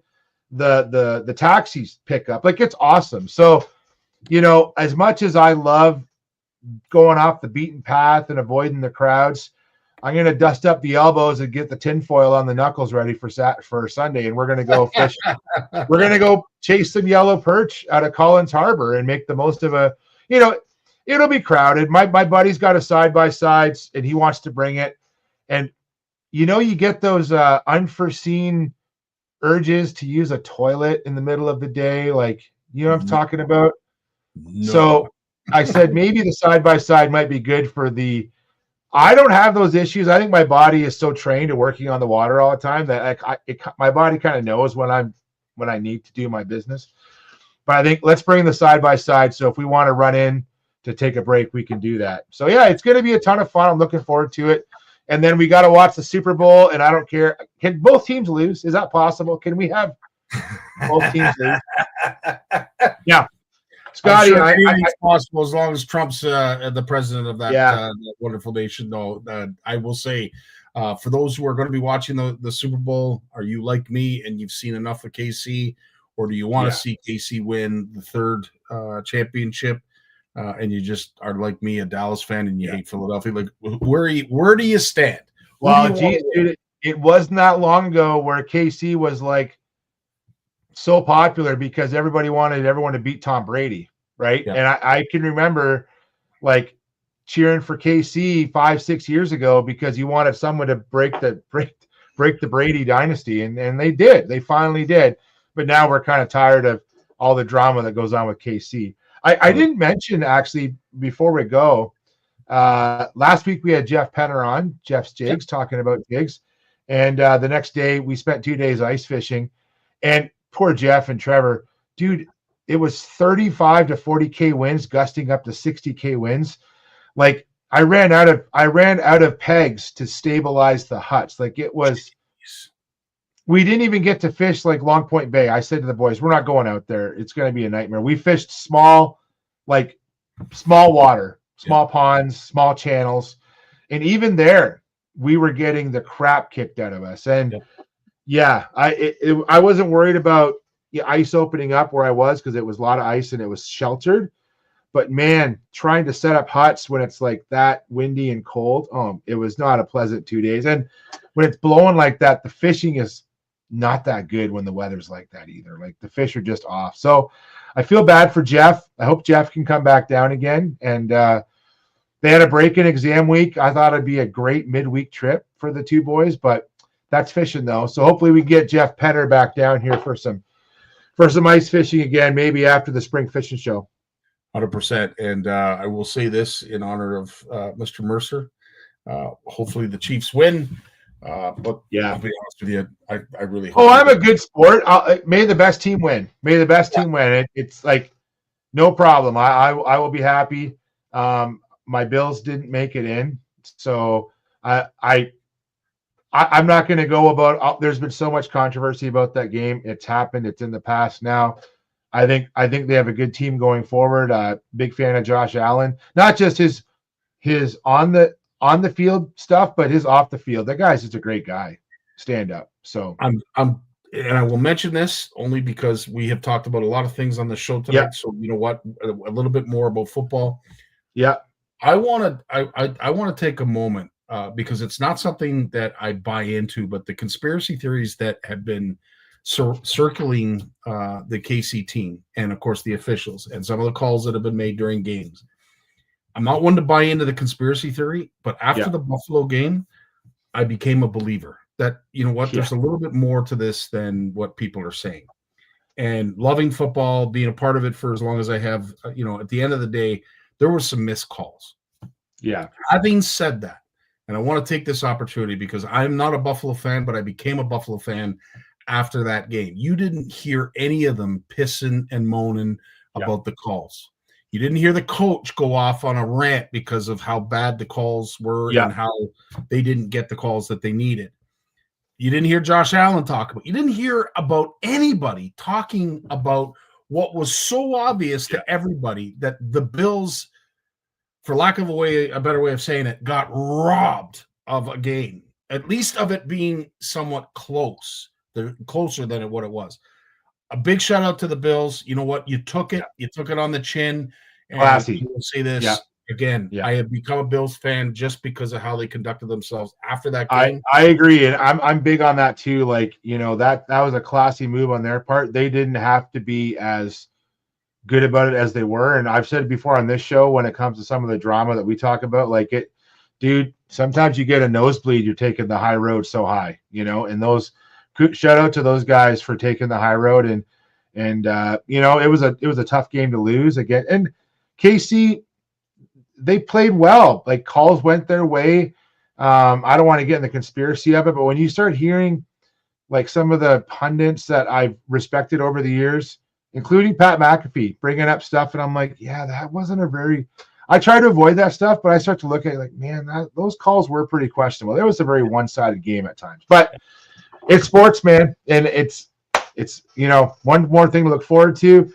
the taxis pick up. Like, it's awesome. So, you know, as much as I love going off the beaten path and avoiding the crowds, I'm going to dust up the elbows and get the tinfoil on the knuckles ready for Sunday, and we're going to go fish. We're going to go chase some yellow perch out of Collins Harbor and make the most of a, you know, it'll be crowded. My buddy's got a side-by-side, and he wants to bring it. And, you know, you get those unforeseen urges to use a toilet in the middle of the day. Like, you know what I'm talking about? No. So I said, maybe the side-by-side might be good for the, I don't have those issues. I think my body is so trained to working on the water all the time that my body kind of knows when I need to do my business. But I think let's bring the side-by-side. So if we want to run in to take a break, we can do that. So yeah, it's going to be a ton of fun. I'm looking forward to it. And then we got to watch the Super Bowl, and I don't care. Can both teams lose? Is that possible? Can we have both teams lose? Yeah. Scottie, sure it's possible as long as Trump's the president of that, that wonderful nation. Though I will say, for those who are going to be watching the Super Bowl, are you like me and you've seen enough of KC, or do you want to see KC win the third championship? And you just are like me, a Dallas fan, and you hate Philadelphia. Like, where do you stand? Well, geez, dude, it wasn't that long ago where KC was like so popular because everybody wanted everyone to beat Tom Brady, right? And I can remember like cheering for KC 5-6 years ago because you wanted someone to break the Brady dynasty, and they did. They finally did. But now we're kind of tired of all the drama that goes on with KC. I didn't mention, actually, before we go, last week we had Jeff Penner on, Jeff's Jigs, talking about jigs. And the next day we spent 2 days ice fishing. And poor Jeff and Trevor, dude, it was 35 to 40K winds, gusting up to 60K winds. Like, I ran out of pegs to stabilize the huts. Like, it was, we didn't even get to fish like Long Point Bay. I said to the boys, we're not going out there. It's going to be a nightmare. We fished small water, small ponds, small channels. And even there, we were getting the crap kicked out of us. And I wasn't worried about ice opening up where I was because it was a lot of ice and it was sheltered. But man, trying to set up huts when it's like that windy and cold, it was not a pleasant 2 days. And when it's blowing like that, the fishing is not that good when the weather's like that either. Like, the fish are just off. So I feel bad for Jeff. I hope Jeff can come back down again. And they had a break in exam week. I thought it'd be a great midweek trip for the two boys, but that's fishing though. So hopefully we get Jeff Penner back down here for some ice fishing again, maybe after the spring fishing show. 100%. And I will say this in honor of Mr. Mercer. Hopefully the Chiefs win. But yeah, I'll be honest with you, I really hope. I'm a good sport. May the best team win. May the best team win. It's like no problem. I will be happy. My Bills didn't make it in, so I'm not going to go about. There's been so much controversy about that game. It's happened. It's in the past now. I think they have a good team going forward. Big fan of Josh Allen, not just his on the field stuff, but his off the field. That guy's just a great guy. Stand up. So and I will mention this only because we have talked about a lot of things on the show tonight. Yeah. So you know what, a little bit more about football. Yeah. I want to take a moment because it's not something that I buy into, but the conspiracy theories that have been circling the KC team and of course the officials and some of the calls that have been made during games. I'm not one to buy into the conspiracy theory, but after the Buffalo game, I became a believer that, you know what, there's a little bit more to this than what people are saying. And loving football, being a part of it for as long as I have, at the end of the day, there were some missed calls. Yeah. Having said that, and I want to take this opportunity because I'm not a Buffalo fan, but I became a Buffalo fan after that game. You didn't hear any of them pissing and moaning about the calls. You didn't hear the coach go off on a rant because of how bad the calls were and how they didn't get the calls that they needed. You didn't hear Josh Allen talk about. You didn't hear about anybody talking about what was so obvious to everybody that the Bills, for lack of a better way of saying it, got robbed of a game, at least of it being somewhat closer than what it was. a big shout out to the Bills. You know what? You took it. You took it on the chin. And Classy. I will say this Yeah. again. Yeah. I have become a Bills fan just because of how they conducted themselves after that game. I agree, and I'm big on that too. Like, you know, that was a classy move on their part. They didn't have to be as good about it as they were. And I've said it before on this show, when it comes to some of the drama that we talk about, like, it, dude, sometimes you get a nosebleed, you're taking the high road so high, you know, and those, shout out to those guys for taking the high road. And you know, it was a tough game to lose again. And KC, they played well. Like, calls went their way. I don't want to get in the conspiracy of it, but when you start hearing like some of the pundits that I've respected over the years, including Pat McAfee, bringing up stuff, and I'm like, yeah, that wasn't a very. I try to avoid that stuff, but I start to look at it like, man, those calls were pretty questionable. It was a very one-sided game at times, but it's sports, man, and it's you know, one more thing to look forward to.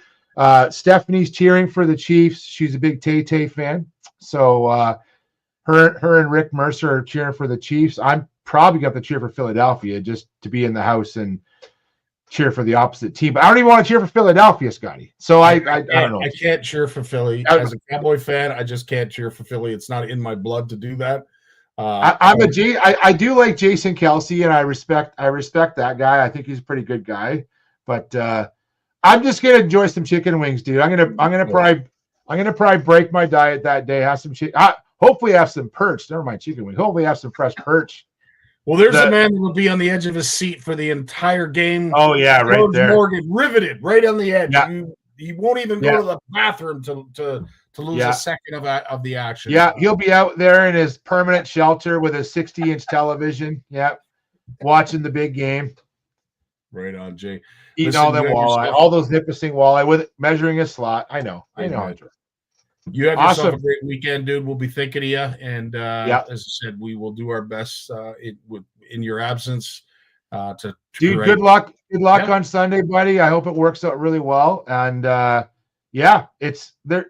Stephanie's cheering for the Chiefs. She's a big Tay fan, so her and Rick Mercer are cheering for the Chiefs. I'm probably got to cheer for Philadelphia just to be in the house and cheer for the opposite team. But I don't even want to cheer for Philadelphia, Scotty. So I don't know. I can't cheer for Philly. As a Cowboy fan, I just can't cheer for Philly. It's not in my blood to do that. I do like Jason Kelsey, and I respect that guy. I think he's a pretty good guy. But I'm just gonna enjoy some chicken wings, dude. I'm gonna probably break my diet that day. Have some chicken. Hopefully have some perch. Never mind chicken wings. Hopefully have some fresh perch. Well, there's a man who will be on the edge of his seat for the entire game. Oh yeah, right George there. Morgan, riveted right on the edge. Yeah. You won't even go to the bathroom to lose a second of the action. Yeah, he'll be out there in his permanent shelter with a 60-inch television. Yeah, watching the big game. Right on, Jay. Eating all that walleye, all those Nipissing walleye with it, measuring a slot. I know. You have Awesome. yourself a great weekend, dude. We'll be thinking of you, and as I said, we will do our best in your absence. Dude, good luck. Good luck on Sunday, buddy. I hope it works out really well. And it's there.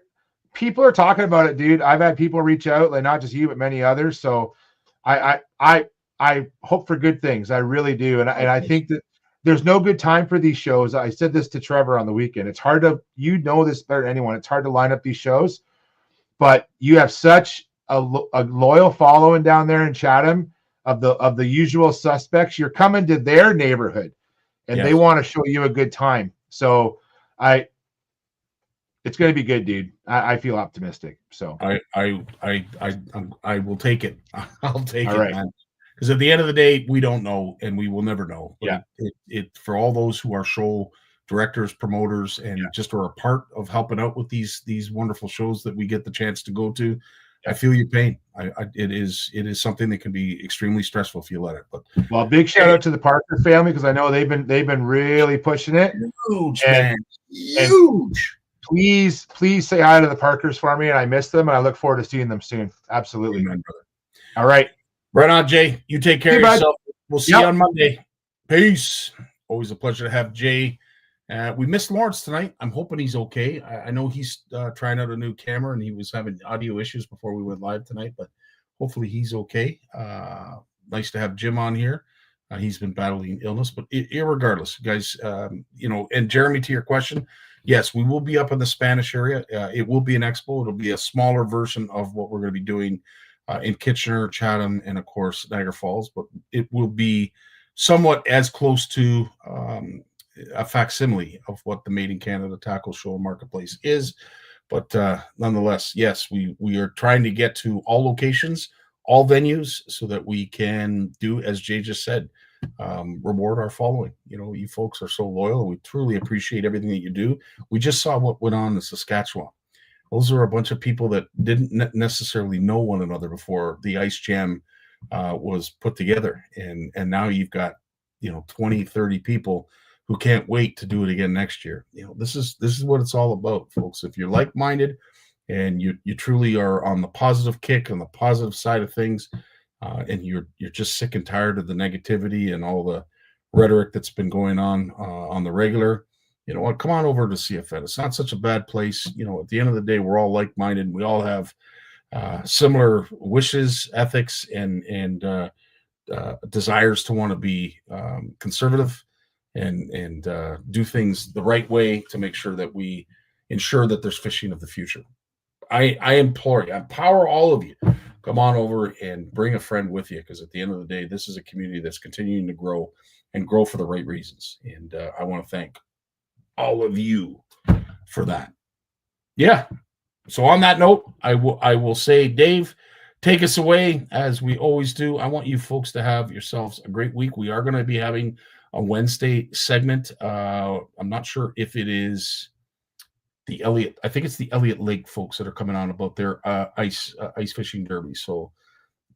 People are talking about it, dude. I've had people reach out, like not just you, but many others. So I hope for good things. I really do, and I think that there's no good time for these shows. I said this to Trevor on the weekend. It's hard to, you know this better than anyone. It's hard to line up these shows, but you have such a loyal following down there in Chatham of the usual suspects. You're coming to their neighborhood, and they want to show you a good time. So it's going to be good, dude. I feel optimistic. So I will take it. I'll take all it, right. man. Because at the end of the day, we don't know, and we will never know. But Yeah. It for all those who are show directors, promoters, and just are a part of helping out with these wonderful shows that we get the chance to go to. I feel your pain. It is something that can be extremely stressful if you let it. But well, big shout out to the Parker family, because I know they've been really pushing it. Huge, man. Huge. Please say hi to the Parkers for me, and I miss them, and I look forward to seeing them soon. Absolutely. Amen, brother. All right. Right on, Jay. You take care of yourself. We'll see you on Monday. Peace. Always a pleasure to have Jay. We missed Lawrence tonight. I'm hoping he's okay. I know he's trying out a new camera, and he was having audio issues before we went live tonight, but hopefully he's okay. Nice to have Jim on here. He's been battling illness, but irregardless, guys, and Jeremy, to your question, yes, we will be up in the Spanish area. It will be an expo. It'll be a smaller version of what we're going to be doing in Kitchener, Chatham, and of course Niagara Falls, but it will be somewhat as close to a facsimile of what the Made in Canada Tackle Show and Marketplace is. But nonetheless, yes, we are trying to get to all locations, all venues, so that we can do, as Jay just said, reward our following. You know, you folks are so loyal. We truly appreciate everything that you do. We just saw what went on in Saskatchewan. Those are a bunch of people that didn't necessarily know one another before the Ice Jam was put together. And now you've got, 20, 30 people who can't wait to do it again next year. This is what it's all about, folks. If you're like-minded and you truly are on the positive kick, on the positive side of things, and you're just sick and tired of the negativity and all the rhetoric that's been going on the regular, you know what? Come on over to CFN. It's not such a bad place. At the end of the day, we're all like-minded. And we all have similar wishes, ethics, and desires to want to be conservative. and do things the right way to make sure that we ensure that there's fishing of the future. I implore you, I empower all of you. Come on over and bring a friend with you, because at the end of the day, this is a community that's continuing to grow and grow for the right reasons. And I want to thank all of you for that. Yeah. So on that note, I will say, Dave, take us away as we always do. I want you folks to have yourselves a great week. We are going to be having a Wednesday segment. I'm not sure if it is the Elliott. I think it's the Elliott Lake folks that are coming on about their ice fishing derby. So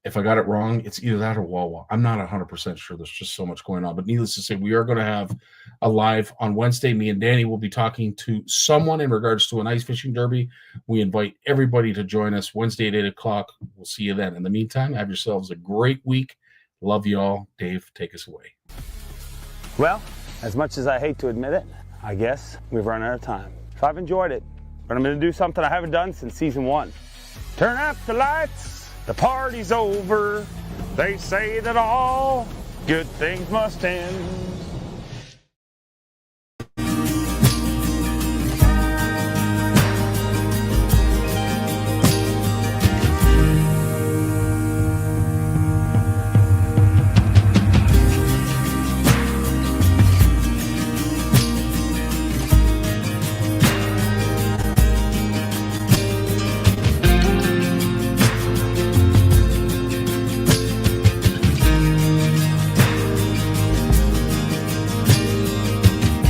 if I got it wrong, it's either that or Wawa. I'm not 100% sure. There's just so much going on. But needless to say, we are going to have a live on Wednesday. Me and Danny will be talking to someone in regards to an ice fishing derby. We invite everybody to join us Wednesday at 8 o'clock. We'll see you then. In the meantime, have yourselves a great week. Love you all. Dave, take us away. Well, as much as I hate to admit it, I guess we've run out of time. So I've enjoyed it, but I'm going to do something I haven't done since season 1. Turn out the lights, the party's over. They say that all good things must end.